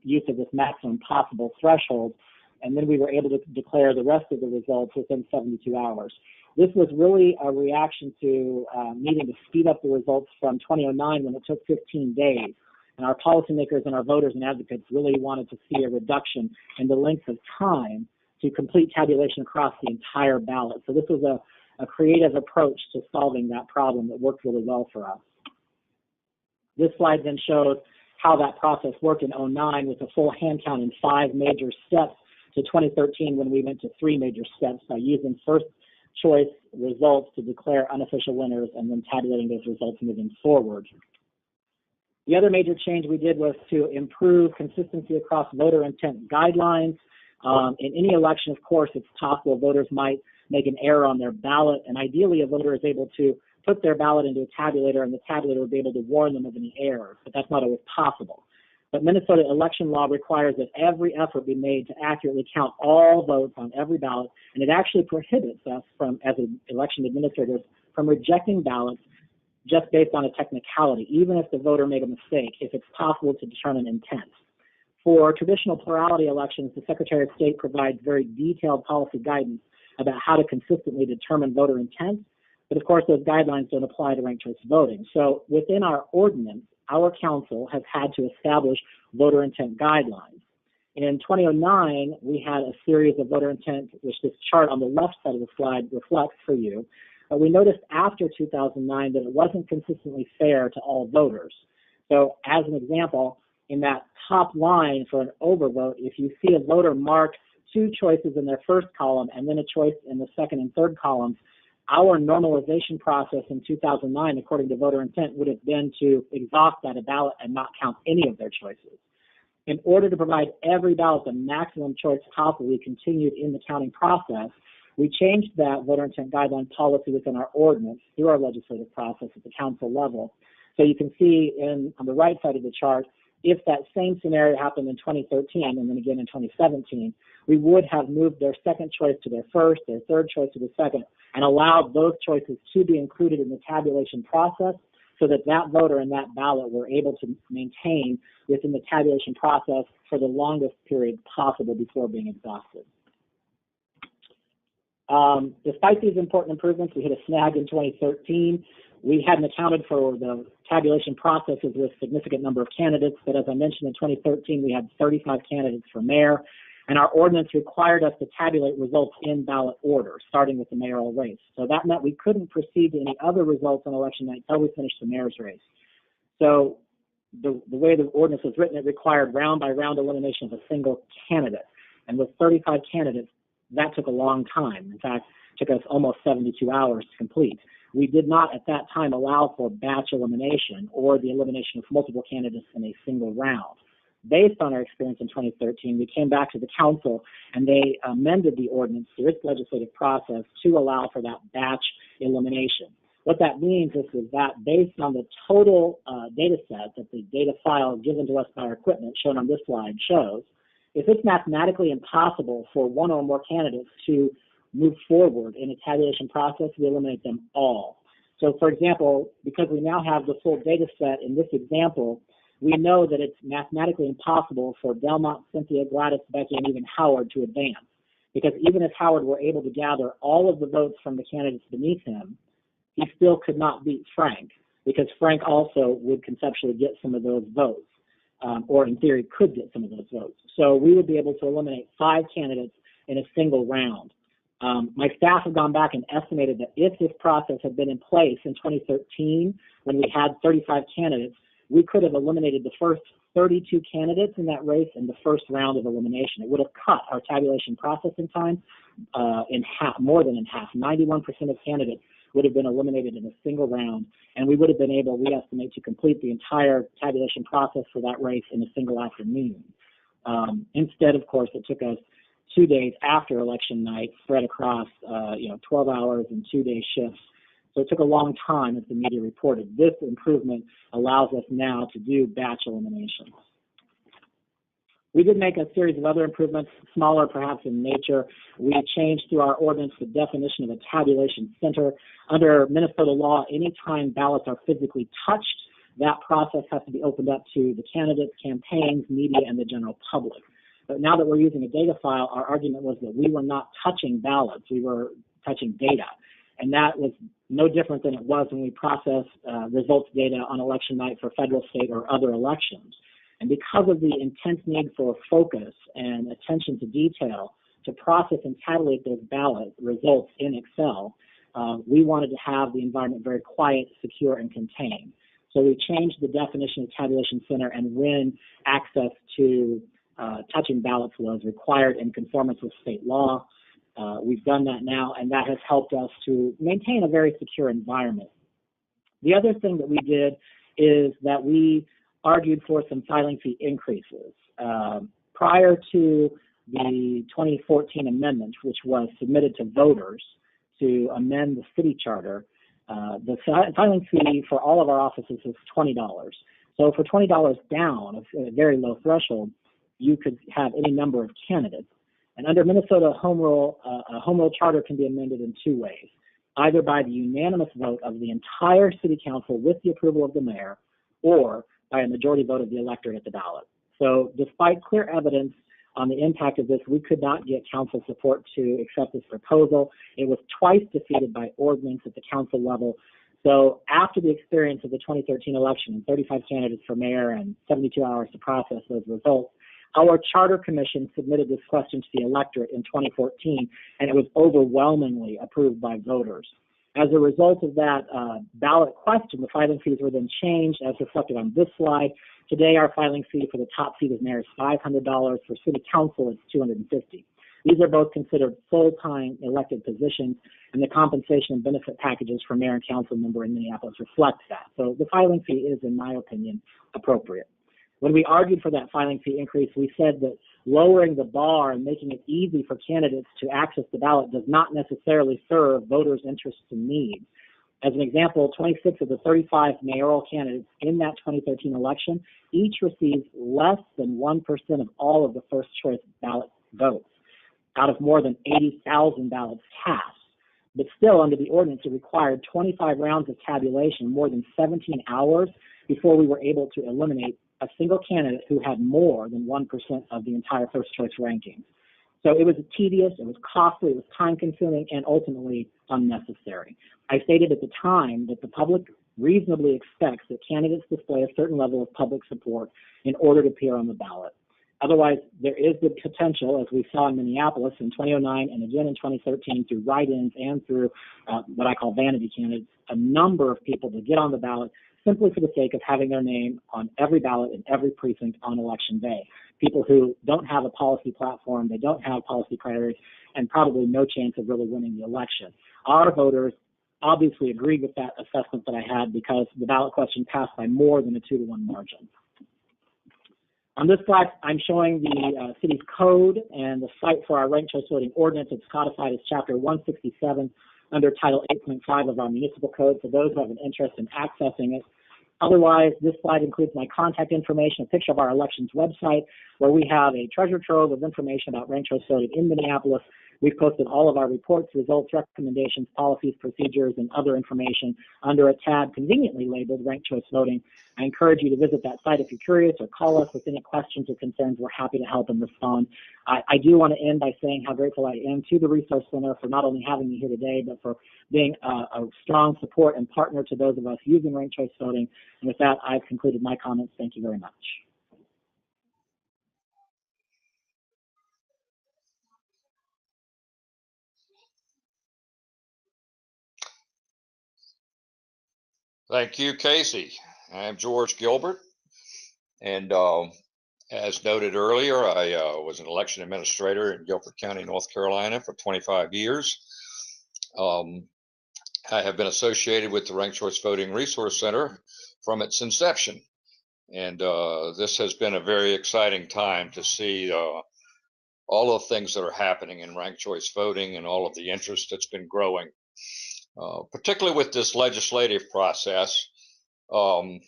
Speaker 4: use of this maximum possible threshold. And then we were able to declare the rest of the results within 72 hours. This was really a reaction to needing to speed up the results from 2009 when it took 15 days. And our policymakers and our voters and advocates really wanted to see a reduction in the length of time to complete tabulation across the entire ballot. So this was a creative approach to solving that problem that worked really well for us. This slide then shows how that process worked in 2009 with a full hand count in 5 major steps to 2013 when we went to 3 major steps by using first choice results to declare unofficial winners and then tabulating those results moving forward. The other major change we did was to improve consistency across voter intent guidelines. In any election, of course, it's possible voters might make an error on their ballot, and ideally a voter is able to put their ballot into a tabulator and the tabulator will be able to warn them of any errors, but that's not always possible. But Minnesota election law requires that every effort be made to accurately count all votes on every ballot, and it actually prohibits us from, as election administrators, from rejecting ballots just based on a technicality, even if the voter made a mistake, if it's possible to determine intent. For traditional plurality elections, the Secretary of State provides very detailed policy guidance about how to consistently determine voter intent, but of course those guidelines don't apply to ranked choice voting. So within our ordinance, our council has had to establish voter intent guidelines. In 2009, we had a series of voter intent, which this chart on the left side of the slide reflects for you. But we noticed after 2009 that it wasn't consistently fair to all voters. So as an example, in that top line for an overvote, if you see a voter mark 2 choices in their first column and then a choice in the second and third columns, our normalization process in 2009, according to voter intent, would have been to exhaust that ballot and not count any of their choices. In order to provide every ballot the maximum choice possible, we continued in the counting process. We changed that voter intent guideline policy within our ordinance through our legislative process at the council level. So you can see on the right side of the chart, if that same scenario happened in 2013 and then again in 2017, we would have moved their second choice to their first, their third choice to the second, and allowed those choices to be included in the tabulation process so that that voter and that ballot were able to maintain within the tabulation process for the longest period possible before being exhausted. Despite these important improvements, we hit a snag in 2013. We hadn't accounted for the tabulation processes with a significant number of candidates, but as I mentioned in 2013, we had 35 candidates for mayor. And our ordinance required us to tabulate results in ballot order, starting with the mayoral race. So that meant we couldn't proceed to any other results on election night until we finished the mayor's race. So the way the ordinance was written, it required round-by-round elimination of a single candidate. And with 35 candidates, that took a long time. In fact, it took us almost 72 hours to complete. We did not at that time allow for batch elimination or the elimination of multiple candidates in a single round. Based on our experience in 2013, we came back to the council and they amended the ordinance through its legislative process to allow for that batch elimination. What that means is that based on the total data set that the data file given to us by our equipment, shown on this slide, shows, if it's mathematically impossible for one or more candidates to move forward in a tabulation process, we eliminate them all. So for example, because we now have the full data set in this example, we know that it's mathematically impossible for Delmont, Cynthia, Gladys, Becky, and even Howard to advance. Because even if Howard were able to gather all of the votes from the candidates beneath him, he still could not beat Frank, because Frank also would conceptually get some of those votes, or in theory could get some of those votes. So we would be able to eliminate 5 candidates in a single round. My staff have gone back and estimated that if this process had been in place in 2013, when we had 35 candidates, we could have eliminated the first 32 candidates in that race in the first round of elimination. It would have cut our tabulation processing time in half, more than in half. 91% of candidates would have been eliminated in a single round, and we would have been able, we estimate, to complete the entire tabulation process for that race in a single afternoon. Instead, of course, it took us 2 days after election night, spread across 12 hours and 2-day shifts. So it took a long time, as the media reported. This improvement allows us now to do batch elimination. We did make a series of other improvements, smaller perhaps in nature. We changed through our ordinance the definition of a tabulation center. Under Minnesota law, anytime ballots are physically touched, that process has to be opened up to the candidates, campaigns, media, and the general public. But now that we're using a data file, our argument was that we were not touching ballots, we were touching data. And that was no different than it was when we processed results data on election night for federal, state, or other elections. And because of the intense need for focus and attention to detail to process and tabulate those ballot results in Excel, we wanted to have the environment very quiet, secure, and contained. So we changed the definition of tabulation center and when access to touching ballots was required in conformance with state law. We've done that now, and that has helped us to maintain a very secure environment. The other thing that we did is that we argued for some filing fee increases. Prior to the 2014 amendment, which was submitted to voters to amend the city charter, the filing fee for all of our offices is $20. So for $20 down, a very low threshold, you could have any number of candidates. And under Minnesota home rule, a home rule charter can be amended in 2 ways, either by the unanimous vote of the entire city council with the approval of the mayor, or by a majority vote of the electorate at the ballot. So despite clear evidence on the impact of this, we could not get council support to accept this proposal. It was twice defeated by ordinance at the council level. So after the experience of the 2013 election and 35 candidates for mayor and 72 hours to process those results, our charter commission submitted this question to the electorate in 2014, and it was overwhelmingly approved by voters. As a result of that ballot question, the filing fees were then changed as reflected on this slide. Today, our filing fee for the top seat as mayor is $500. For city council, it's $250. These are both considered full-time elected positions, and the compensation and benefit packages for mayor and council member in Minneapolis reflect that. So the filing fee is, in my opinion, appropriate. When we argued for that filing fee increase, we said that lowering the bar and making it easy for candidates to access the ballot does not necessarily serve voters' interests and needs. As an example, 26 of the 35 mayoral candidates in that 2013 election each received less than 1% of all of the first choice ballot votes out of more than 80,000 ballots cast. But still, under the ordinance, it required 25 rounds of tabulation, more than 17 hours, before we were able to eliminate a single candidate who had more than 1% of the entire first choice rankings. So it was tedious, it was costly, it was time consuming, and ultimately unnecessary. I stated at the time that the public reasonably expects that candidates display a certain level of public support in order to appear on the ballot. Otherwise, there is the potential, as we saw in Minneapolis in 2009 and again in 2013 through write-ins and through what I call vanity candidates, a number of people to get on the ballot simply for the sake of having their name on every ballot in every precinct on election day. People who don't have a policy platform, they don't have policy priorities, and probably no chance of really winning the election. Our voters obviously agreed with that assessment that I had because the ballot question passed by more than a 2-to-1 margin. On this slide, I'm showing the city's code and the site for our ranked choice voting ordinance. It's codified as Chapter 167 under Title 8.5 of our municipal code for those who have an interest in accessing it. Otherwise, this slide includes my contact information, a picture of our elections website, where we have a treasure trove of information about ranked choice voting in Minneapolis. We've posted all of our reports, results, recommendations, policies, procedures, and other information under a tab conveniently labeled ranked choice voting. I encourage you to visit that site if you're curious or call us with any questions or concerns. We're happy to help and respond. I do want to end by saying how grateful I am to the Resource Center for not only having me here today, but for being a strong support and partner to those of us using ranked choice voting. And with that, I've concluded my comments. Thank you very much.
Speaker 5: Thank you, Casey. I'm George Gilbert, and as noted earlier, I was an election administrator in Gilbert County, North Carolina for 25 years. I have been associated with the Ranked Choice Voting Resource Center from its inception, and this has been a very exciting time to see all of the things that are happening in ranked choice voting and all of the interest that's been growing. Particularly with this legislative process. I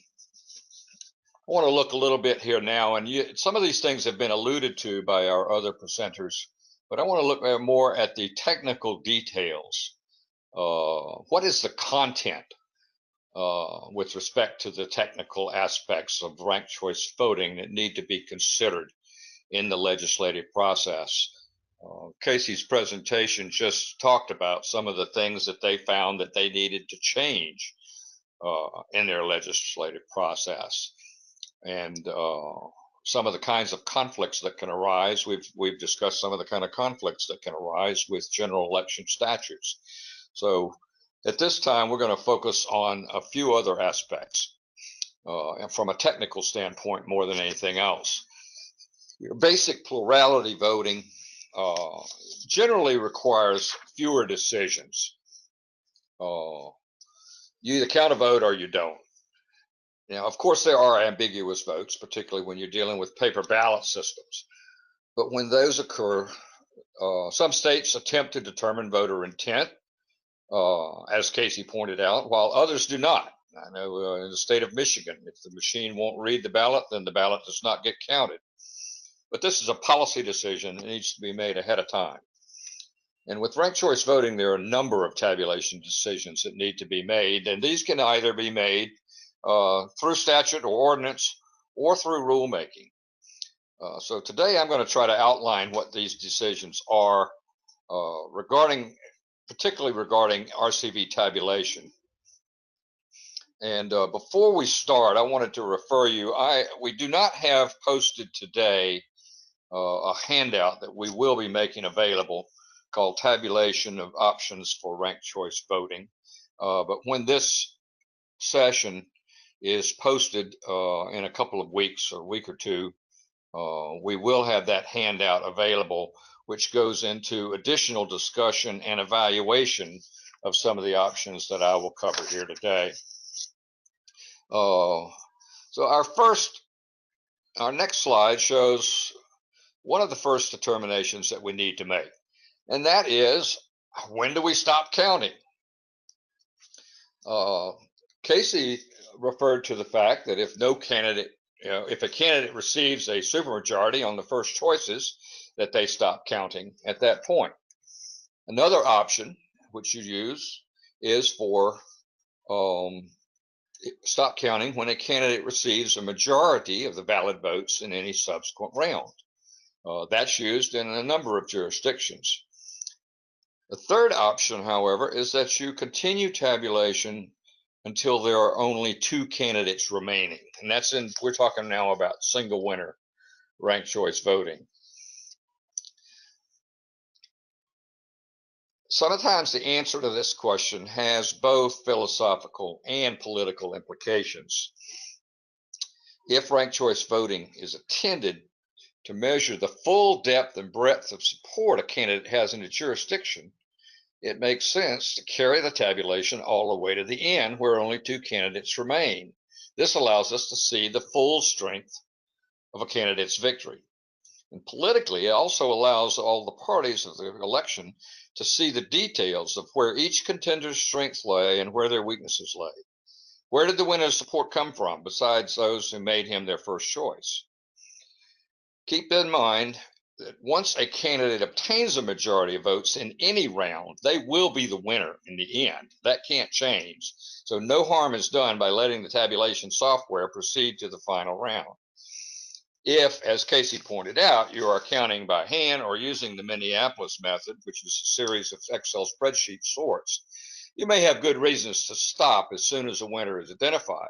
Speaker 5: want to look a little bit here now, and some of these things have been alluded to by our other presenters, but I want to look more at the technical details. What is the content with respect to the technical aspects of ranked choice voting that need to be considered in the legislative process? Casey's presentation just talked about some of the things that they found that they needed to change in their legislative process, and some of the kinds of conflicts that can arise. We've discussed some of the kind of conflicts that can arise with general election statutes. So at this time, we're going to focus on a few other aspects from a technical standpoint more than anything else. Your basic plurality voting generally requires fewer decisions. You either count a vote or you don't. Now, of course, there are ambiguous votes, particularly when you're dealing with paper ballot systems. But when those occur, some states attempt to determine voter intent, as Casey pointed out, while others do not. I know in the state of Michigan, if the machine won't read the ballot, then the ballot does not get counted. But this is a policy decision that needs to be made ahead of time. And with ranked choice voting, there are a number of tabulation decisions that need to be made, and these can either be made through statute or ordinance or through rulemaking. So today I'm going to try to outline what these decisions are particularly regarding RCV tabulation. And before we start, I wanted to refer you, we do not have posted today a handout that we will be making available called Tabulation of Options for Ranked Choice Voting. But when this session is posted in a couple of weeks or a week or two, we will have that handout available, which goes into additional discussion and evaluation of some of the options that I will cover here today. So our next slide shows one of the first determinations that we need to make, and that is, when do we stop counting? Casey referred to the fact that if a candidate receives a supermajority on the first choices, that they stop counting at that point. Another option which you use is for stop counting when a candidate receives a majority of the valid votes in any subsequent round. That's used in a number of jurisdictions. The third option, however, is that you continue tabulation until there are only 2 candidates remaining. And we're talking now about single winner ranked choice voting. Sometimes the answer to this question has both philosophical and political implications. If ranked choice voting is intended to measure the full depth and breadth of support a candidate has in a jurisdiction, it makes sense to carry the tabulation all the way to the end where only 2 candidates remain. This allows us to see the full strength of a candidate's victory. And politically, it also allows all the parties of the election to see the details of where each contender's strengths lay and where their weaknesses lay. Where did the winner's support come from besides those who made him their first choice? Keep in mind that once a candidate obtains a majority of votes in any round, they will be the winner in the end. That can't change. So no harm is done by letting the tabulation software proceed to the final round. If, as Casey pointed out, you are counting by hand or using the Minneapolis method, which is a series of Excel spreadsheet sorts, you may have good reasons to stop as soon as a winner is identified.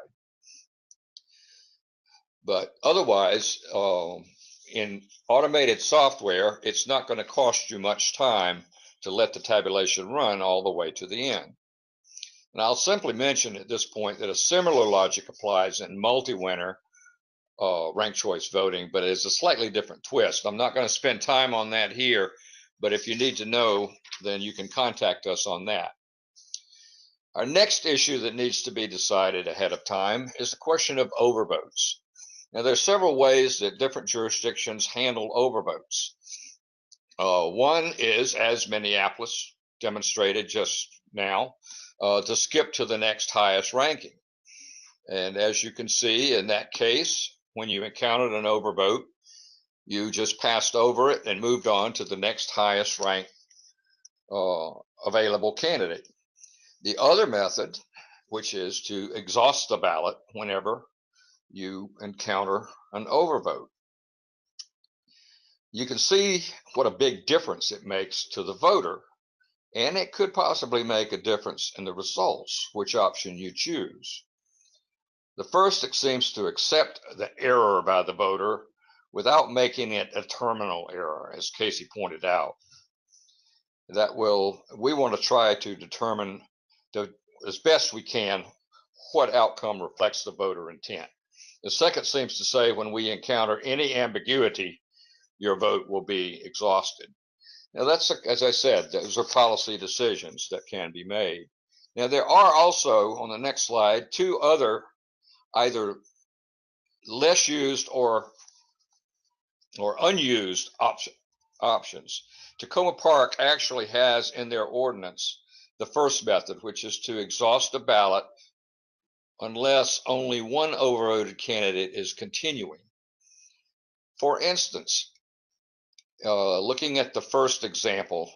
Speaker 5: But otherwise, in automated software, it's not going to cost you much time to let the tabulation run all the way to the end. And I'll simply mention at this point that a similar logic applies in multi-winner ranked choice voting, but it's a slightly different twist. I'm not going to spend time on that here, but if you need to know, then you can contact us on that. Our next issue that needs to be decided ahead of time is the question of overvotes. Now, there's several ways that different jurisdictions handle overvotes. One is, as Minneapolis demonstrated just now, to skip to the next highest ranking. And as you can see in that case, when you encountered an overvote, you just passed over it and moved on to the next highest ranked available candidate. The other method, which is to exhaust the ballot whenever you encounter an overvote. You can see what a big difference it makes to the voter, and it could possibly make a difference in the results, which option you choose. The first seems to accept the error by the voter without making it a terminal error, as Casey pointed out. We want to try to determine as best we can what outcome reflects the voter intent. The second seems to say when we encounter any ambiguity, your vote will be exhausted. Now that's, as I said, those are policy decisions that can be made. Now there are also, on the next slide, 2 other either less used or unused options. Tacoma Park actually has in their ordinance the first method, which is to exhaust a ballot unless only one overvoted candidate is continuing. For instance, looking at the first example,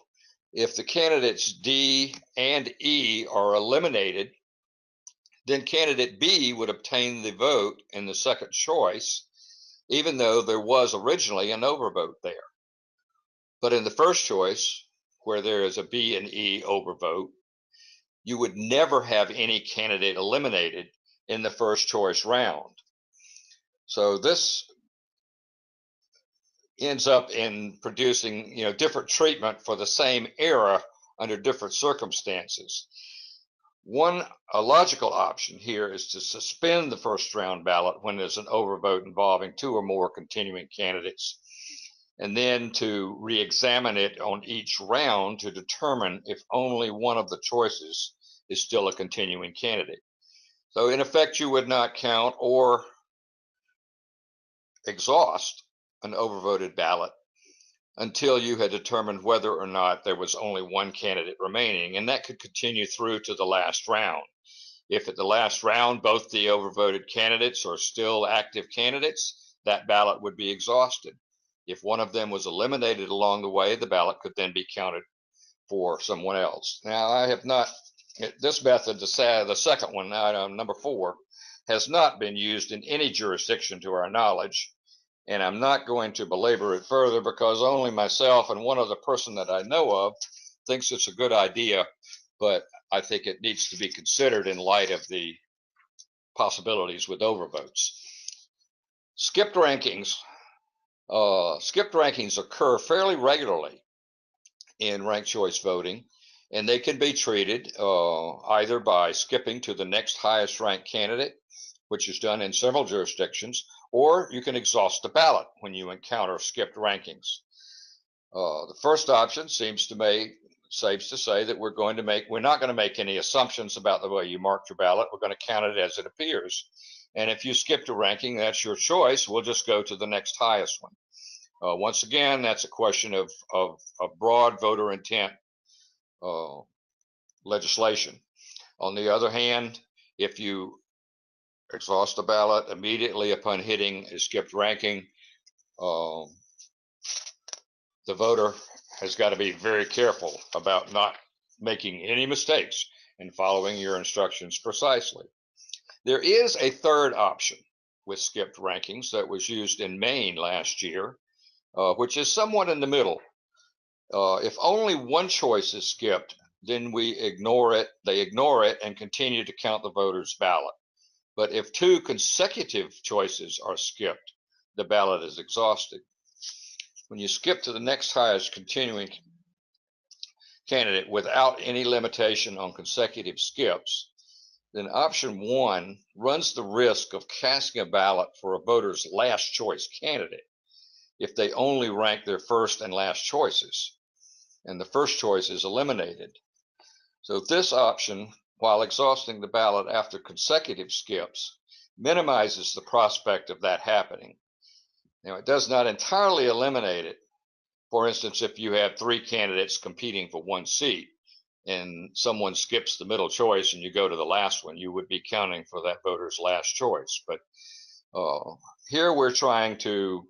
Speaker 5: if the candidates D and E are eliminated, then candidate B would obtain the vote in the second choice, even though there was originally an overvote there. But in the first choice, where there is a B and E overvote, you would never have any candidate eliminated in the first choice round. So this ends up in producing, different treatment for the same error under different circumstances. A logical option here is to suspend the first round ballot when there's an overvote involving 2 or more continuing candidates, and then to re-examine it on each round to determine if only one of the choices is still a continuing candidate. So in effect, you would not count or exhaust an overvoted ballot until you had determined whether or not there was only one candidate remaining, and that could continue through to the last round. If at the last round both the overvoted candidates are still active candidates, that ballot would be exhausted. If one of them was eliminated along the way, the ballot could then be counted for someone else. Now, I have not, this method, the second one, number 4, has not been used in any jurisdiction to our knowledge, and I'm not going to belabor it further because only myself and one other person that I know of thinks it's a good idea, but I think it needs to be considered in light of the possibilities with overvotes. Skipped rankings Skipped rankings occur fairly regularly in ranked choice voting, and they can be treated either by skipping to the next highest ranked candidate, which is done in several jurisdictions, or you can exhaust the ballot when you encounter skipped rankings. The first option seems to say that we're not going to make any assumptions about the way you marked your ballot. We're going to count it as it appears. And if you skipped a ranking, that's your choice. We'll just go to the next highest one. Once again, that's a question of broad voter intent legislation. On the other hand, if you exhaust the ballot immediately upon hitting a skipped ranking, the voter has got to be very careful about not making any mistakes and following your instructions precisely. There is a third option with skipped rankings that was used in Maine last year, which is somewhat in the middle. If only one choice is skipped, then they ignore it and continue to count the voter's ballot. But if two consecutive choices are skipped, the ballot is exhausted. When you skip to the next highest continuing candidate without any limitation on consecutive skips, then option one runs the risk of casting a ballot for a voter's last choice candidate if they only rank their first and last choices, and the first choice is eliminated. So this option, while exhausting the ballot after consecutive skips, minimizes the prospect of that happening. Now, it does not entirely eliminate it. For instance, if you have three candidates competing for one seat and someone skips the middle choice and you go to the last one, you would be counting for that voter's last choice. But here we're trying to,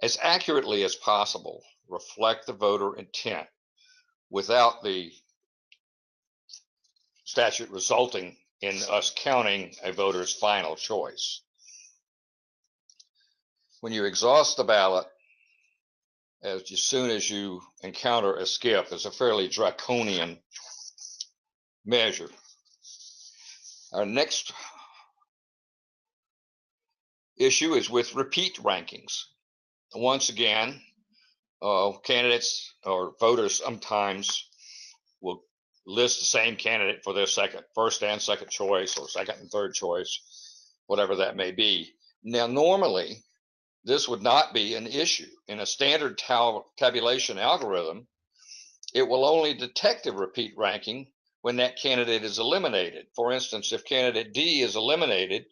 Speaker 5: as accurately as possible, reflect the voter intent without the statute resulting in us counting a voter's final choice. When you exhaust the ballot, as soon as you encounter a skip, it's a fairly draconian measure. Our next issue is with repeat rankings. Once again, candidates or voters sometimes will list the same candidate for their first and second choice, or second and third choice, whatever that may be. Now, normally, this would not be an issue. In a standard tabulation algorithm, it will only detect a repeat ranking when that candidate is eliminated. For instance, if candidate D is eliminated,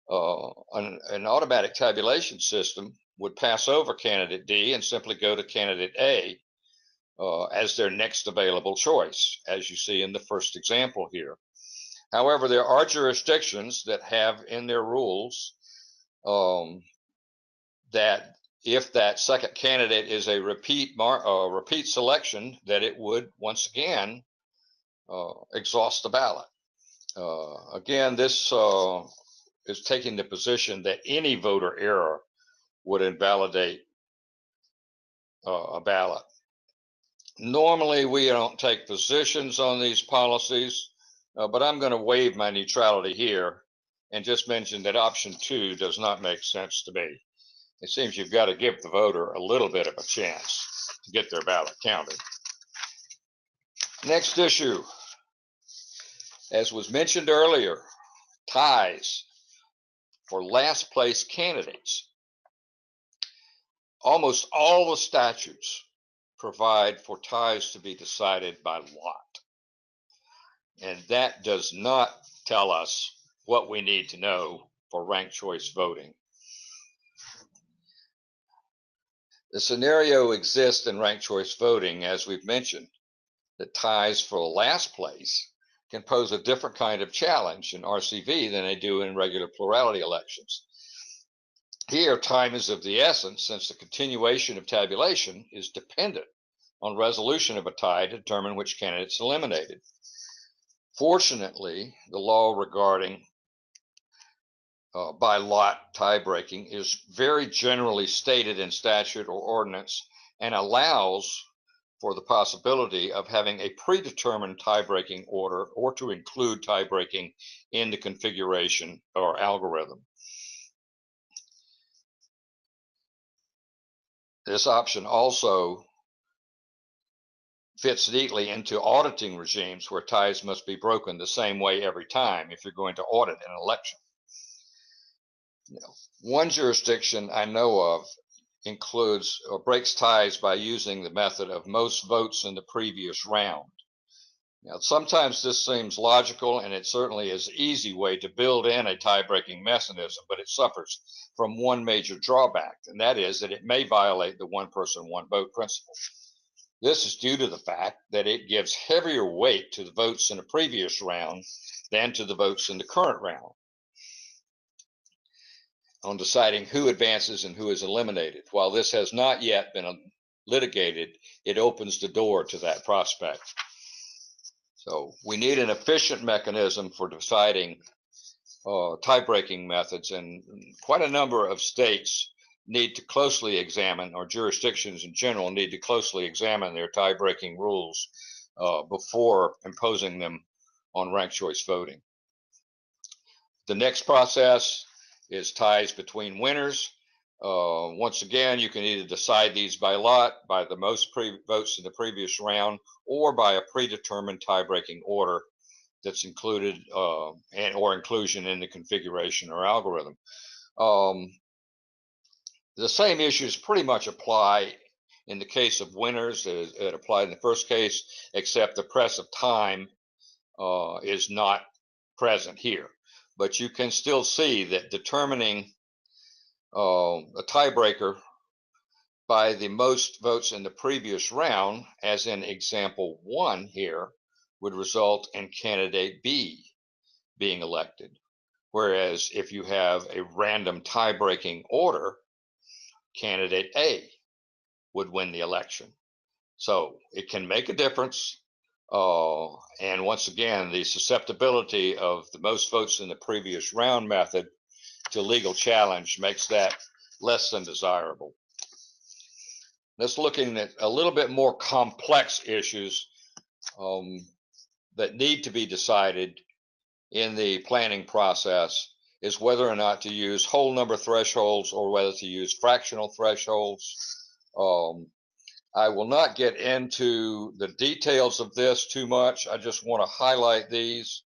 Speaker 5: an automatic tabulation system would pass over candidate D and simply go to candidate A as their next available choice, as you see in the first example here. However, there are jurisdictions that have in their rules that if that second candidate is a repeat selection, that it would once again exhaust the ballot. Again, this is taking the position that any voter error would invalidate a ballot. Normally, we don't take positions on these policies, but I'm going to waive my neutrality here and just mention that option 2 does not make sense to me. It seems you've got to give the voter a little bit of a chance to get their ballot counted. Next issue, as was mentioned earlier, ties for last place candidates. Almost all the statutes provide for ties to be decided by lot. And that does not tell us what we need to know for ranked choice voting. The scenario exists in ranked choice voting, as we've mentioned, that ties for last place can pose a different kind of challenge in RCV than they do in regular plurality elections. Here, time is of the essence, since the continuation of tabulation is dependent on resolution of a tie to determine which candidate is eliminated. Fortunately, the law regarding by lot tie breaking is very generally stated in statute or ordinance and allows for the possibility of having a predetermined tie breaking order or to include tie breaking in the configuration or algorithm. This option also fits neatly into auditing regimes where ties must be broken the same way every time if you're going to audit an election. One jurisdiction I know of includes or breaks ties by using the method of most votes in the previous round. Now, sometimes this seems logical, and it certainly is an easy way to build in a tie-breaking mechanism, but it suffers from one major drawback, and that is that it may violate the one person, one vote principle. This is due to the fact that it gives heavier weight to the votes in the previous round than to the votes in the current round on deciding who advances and who is eliminated. While this has not yet been litigated, it opens the door to that prospect. So we need an efficient mechanism for deciding tie-breaking methods, and quite a number of states need to closely examine, or jurisdictions in general need to closely examine their tie-breaking rules before imposing them on ranked choice voting. The next process is ties between winners. Once again, you can either decide these by lot, by the most votes in the previous round, or by a predetermined tie-breaking order that's included or inclusion in the configuration or algorithm. The same issues pretty much apply in the case of winners as it applied in the first case, except the press of time is not present here. But you can still see that determining a tiebreaker by the most votes in the previous round, as in example 1 here, would result in candidate B being elected. Whereas if you have a random tie-breaking order, candidate A would win the election. So it can make a difference. And once again, the susceptibility of the most votes in the previous round method to legal challenge makes that less than desirable. Let's looking at a little bit more complex issues that need to be decided in the planning process is whether or not to use whole number thresholds or whether to use fractional thresholds. I will not get into the details of this too much. I just want to highlight these.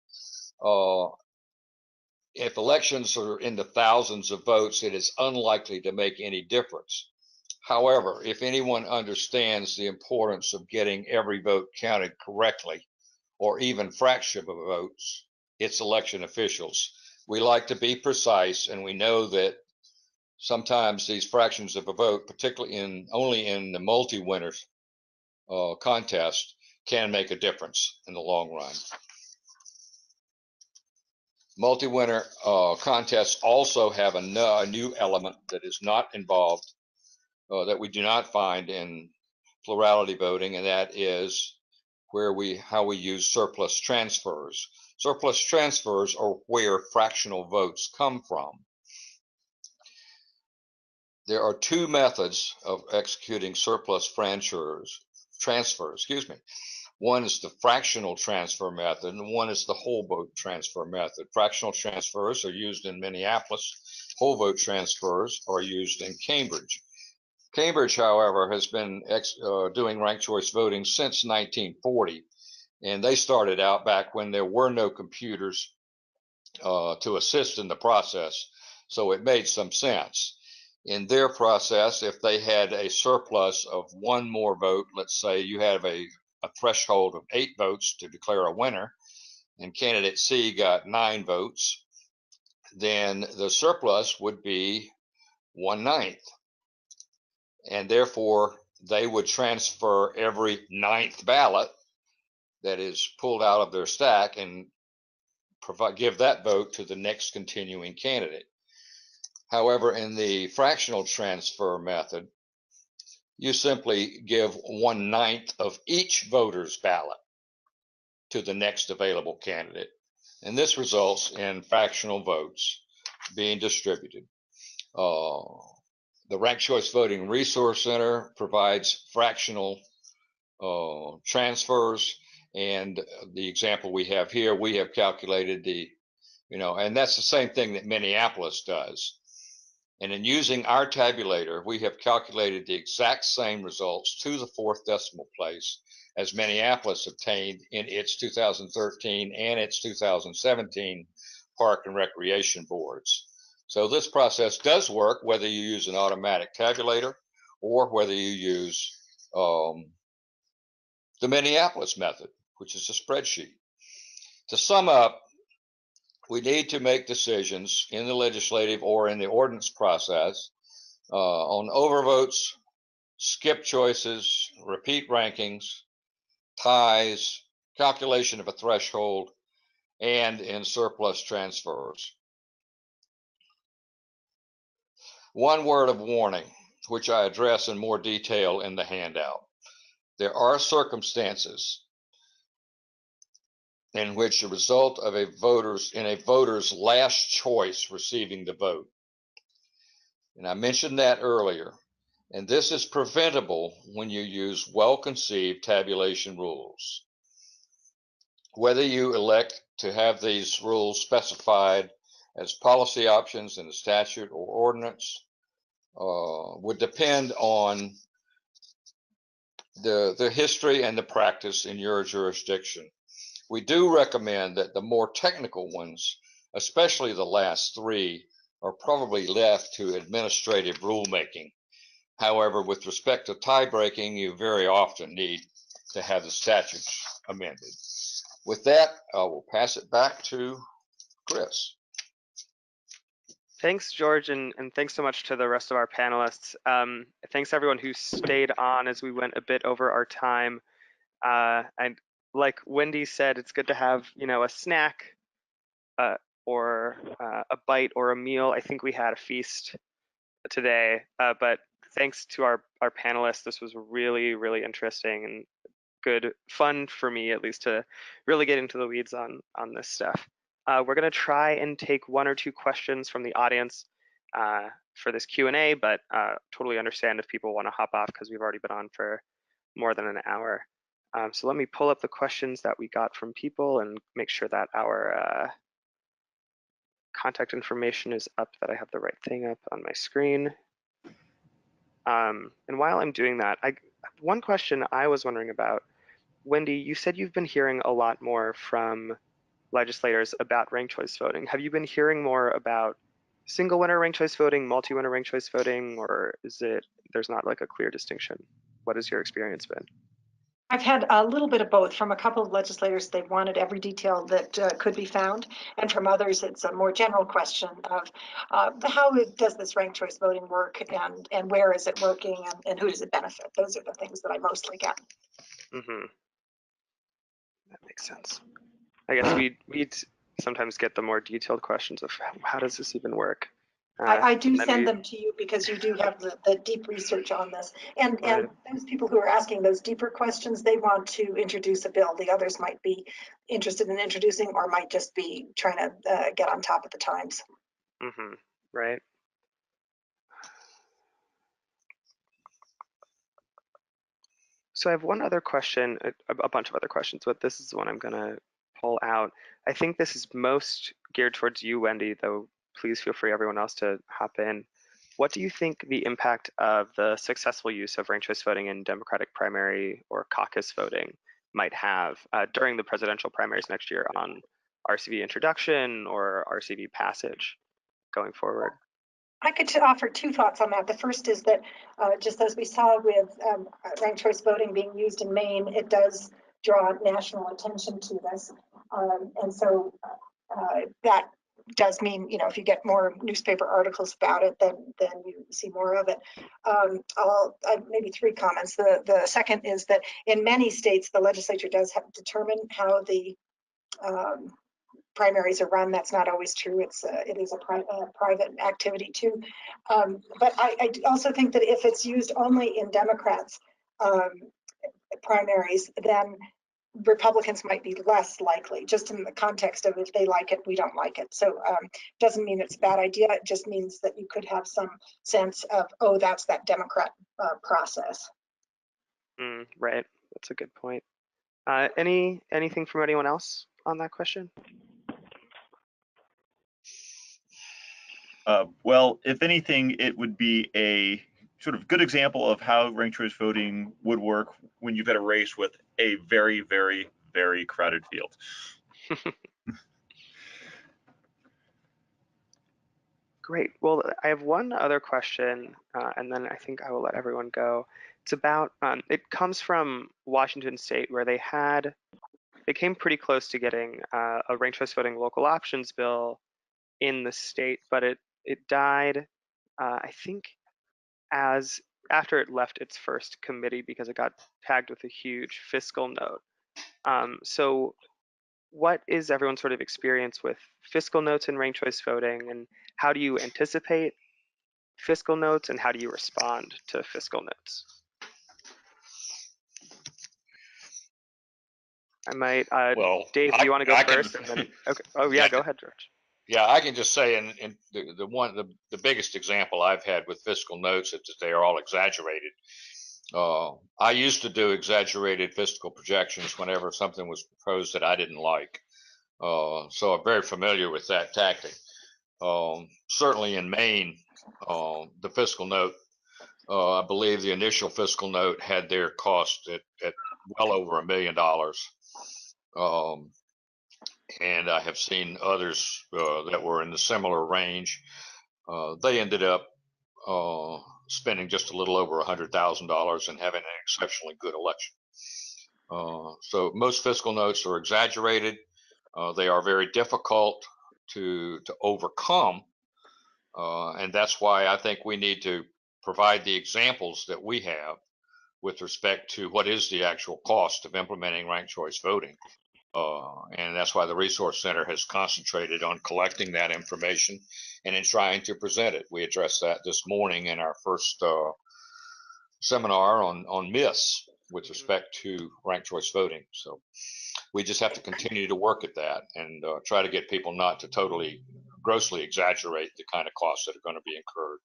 Speaker 5: If elections are in the thousands of votes, it is unlikely to make any difference. However, if anyone understands the importance of getting every vote counted correctly, or even fraction of votes, it's election officials. We like to be precise, and we know that sometimes these fractions of a vote, particularly only in the multi-winners contest, can make a difference in the long run. Multi-winner contests also have a new element that is not involved, that we do not find in plurality voting, and that is how we use surplus transfers. Surplus transfers are where fractional votes come from. There are two methods of executing surplus transfers. One is the fractional transfer method, and one is the whole vote transfer method. Fractional transfers are used in Minneapolis. Whole vote transfers are used in Cambridge. Cambridge, however, has been doing ranked choice voting since 1940, and they started out back when there were no computers to assist in the process, so it made some sense. In their process, if they had a surplus of one more vote, let's say you have a threshold of 8 votes to declare a winner, and candidate C got 9 votes, then the surplus would be 1/9. And therefore, they would transfer every 9th ballot that is pulled out of their stack and give that vote to the next continuing candidate. However, in the fractional transfer method, you simply give 1/9 of each voter's ballot to the next available candidate. And this results in fractional votes being distributed. The Ranked Choice Voting Resource Center provides fractional transfers, and the example we have here, we have calculated and that's the same thing that Minneapolis does. And in using our tabulator, we have calculated the exact same results to the 4th decimal place as Minneapolis obtained in its 2013 and its 2017 Park and Recreation boards. So this process does work whether you use an automatic tabulator or whether you use the Minneapolis method, which is a spreadsheet. To sum up, we need to make decisions in the legislative or in the ordinance process on overvotes, skip choices, repeat rankings, ties, calculation of a threshold, and in surplus transfers. One word of warning, which I address in more detail in the handout. There are circumstances in which the result of a voter's last choice receiving the vote. And I mentioned that earlier. And this is preventable when you use well-conceived tabulation rules. Whether you elect to have these rules specified as policy options in the statute or ordinance would depend on the history and the practice in your jurisdiction. We do recommend that the more technical ones, especially the last 3, are probably left to administrative rulemaking. However, with respect to tie breaking, you very often need to have the statutes amended. With that, I will pass it back to Chris.
Speaker 1: Thanks, George, and thanks so much to the rest of our panelists. Thanks everyone who stayed on as we went a bit over our time. And like Wendy said, it's good to have, a snack or a bite or a meal. I think we had a feast today, but thanks to our panelists. This was really, really interesting and good fun for me, at least, to really get into the weeds on this stuff. We're going to try and take 1 or 2 questions from the audience for this Q&A, but totally understand if people want to hop off because we've already been on for more than an hour. So let me pull up the questions that we got from people and make sure that our contact information is up, that I have the right thing up on my screen. And while I'm doing that, one question I was wondering about, Wendy, you said you've been hearing a lot more from legislators about ranked choice voting. Have you been hearing more about single winner ranked choice voting, multi-winner ranked choice voting, or is it there's not like a clear distinction? What has your experience been?
Speaker 2: I've had a little bit of both. From a couple of legislators, they wanted every detail that could be found. And from others, it's a more general question of how does this ranked choice voting work, and where is it working, and who does it benefit? Those are the things that I mostly get.
Speaker 1: Mm-hmm. That makes sense. I guess we'd sometimes get the more detailed questions of how does this even work?
Speaker 2: I do send them to you because you do have the deep research on this. And those people who are asking those deeper questions, they want to introduce a bill. The others might be interested in introducing or might just be trying to get on top of the times.
Speaker 1: Mm-hmm. Right. So I have one other question, a bunch of other questions, but this is the one I'm going to pull out. I think this is most geared towards you, Wendy, though please feel free, everyone else, to hop in. What do you think the impact of the successful use of ranked choice voting in Democratic primary or caucus voting might have during the presidential primaries next year on RCV introduction or RCV passage going forward?
Speaker 2: I could offer 2 thoughts on that. The first is that just as we saw with ranked choice voting being used in Maine, it does draw national attention to this. And so that does mean, if you get more newspaper articles about it, then you see more of it. Maybe 3 comments. The second is that in many states, the legislature does have to determine how the primaries are run. That's not always true. It is a private activity too. But I also think that if it's used only in Democrats' primaries, then Republicans might be less likely, just in the context of if they like it, we don't like it. So doesn't mean it's a bad idea. It just means that you could have some sense of, oh, that's that Democrat process.
Speaker 1: Right. That's a good point. Anything from anyone else on that question?
Speaker 3: Well, if anything, it would be a sort of good example of how ranked choice voting would work when you've got a race with a very, very, very crowded field.
Speaker 1: Great. Well, I have one other question, and then I think I will let everyone go. It's about, it comes from Washington State, where they came pretty close to getting a ranked choice voting local options bill in the state, but it died, I think, after it left its first committee because it got tagged with a huge fiscal note. So what is everyone's sort of experience with fiscal notes in ranked choice voting, and how do you anticipate fiscal notes, and how do you respond to fiscal notes? I might,
Speaker 5: Well,
Speaker 1: Dave, do you want to go
Speaker 5: I
Speaker 1: first?
Speaker 5: can,
Speaker 1: And then, okay. Oh yeah, go ahead, George.
Speaker 5: yeah, I can just say, in the biggest example I've had with fiscal notes is that they are all exaggerated. I used to do exaggerated fiscal projections whenever something was proposed that I didn't like. So I'm very familiar with that tactic. Certainly in Maine, the fiscal note, I believe the initial fiscal note had their cost at well over $1 million. And I have seen others that were in the similar range. They ended up spending just a little over $100,000 and having an exceptionally good election. So most fiscal notes are exaggerated. They are very difficult to overcome, and that's why I think we need to provide the examples that we have with respect to what is the actual cost of implementing ranked choice voting. And that's why the Resource Center has concentrated on collecting that information and in trying to present it. We addressed that this morning in our first seminar on myths with respect to ranked choice voting. So we just have to continue to work at that and try to get people not to totally grossly exaggerate the kind of costs that are going to be incurred.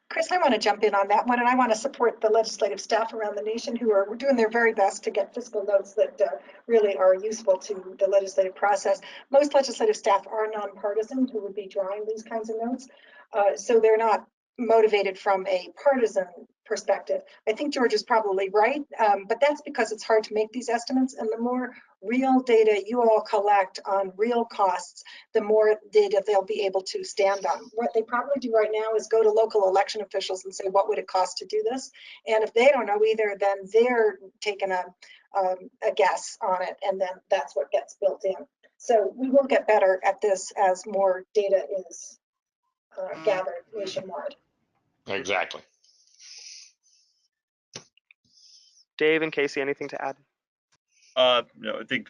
Speaker 2: Chris, I want to jump in on that one, and I want to support the legislative staff around the nation who are doing their very best to get fiscal notes that really are useful to the legislative process. Most legislative staff are nonpartisan who would be drawing these kinds of notes, so they're not motivated from a partisan perspective. I think George is probably right, but that's because it's hard to make these estimates, and the more real data you all collect on real costs, the more data they'll be able to stand on. What they probably do right now is go to local election officials and say, what would it cost to do this? And if they don't know either, then they're taking a guess on it, and then that's what gets built in. So we will get better at this as more data is gathered nationwide.
Speaker 5: Exactly.
Speaker 1: Dave and Casey, anything to add?
Speaker 3: No, I think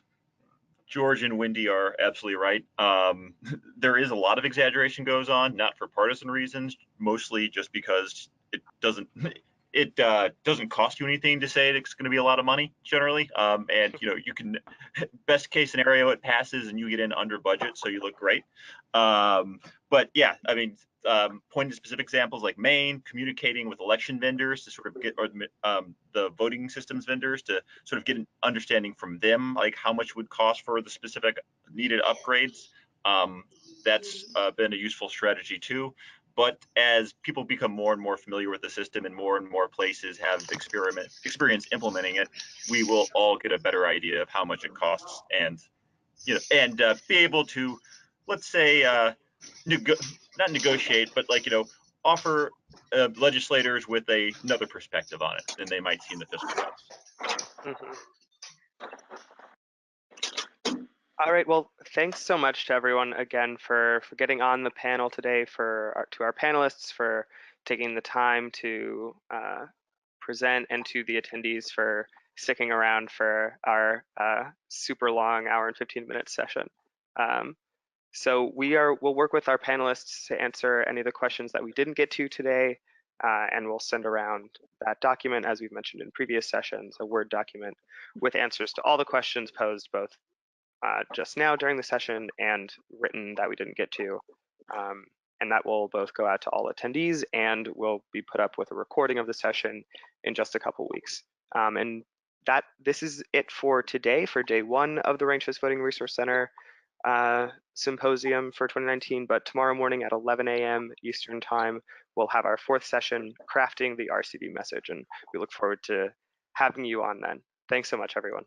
Speaker 3: George and Wendy are absolutely right. There is a lot of exaggeration goes on, not for partisan reasons, mostly just because it doesn't cost you anything to say it's going to be a lot of money generally. And you can, best case scenario, it passes and you get in under budget, so you look great. But yeah, I mean, pointing to specific examples like Maine, communicating with election vendors to sort of get, or the voting systems vendors to sort of get an understanding from them, like how much would cost for the specific needed upgrades. That's been a useful strategy too. But as people become more and more familiar with the system and more places have experience implementing it, we will all get a better idea of how much it costs, and be able to, let's say, not negotiate, but offer legislators with another perspective on it than they might see in the fiscal notes.
Speaker 1: Mm-hmm. All right, well, thanks so much to everyone again for getting on the panel today, to our panelists for taking the time to present, and to the attendees for sticking around for our super long hour and 15-minute session. So we'll work with our panelists to answer any of the questions that we didn't get to today, and we'll send around that document, as we've mentioned in previous sessions, a Word document with answers to all the questions posed, both just now during the session and written that we didn't get to. And that will both go out to all attendees and will be put up with a recording of the session in just a couple weeks. And this is it for today, for day one of the Ranked Choice Voting Resource Center. symposium for 2019, but tomorrow morning at 11 a.m. Eastern Time, we'll have our 4th session, Crafting the RCV Message, and we look forward to having you on then. Thanks so much, everyone.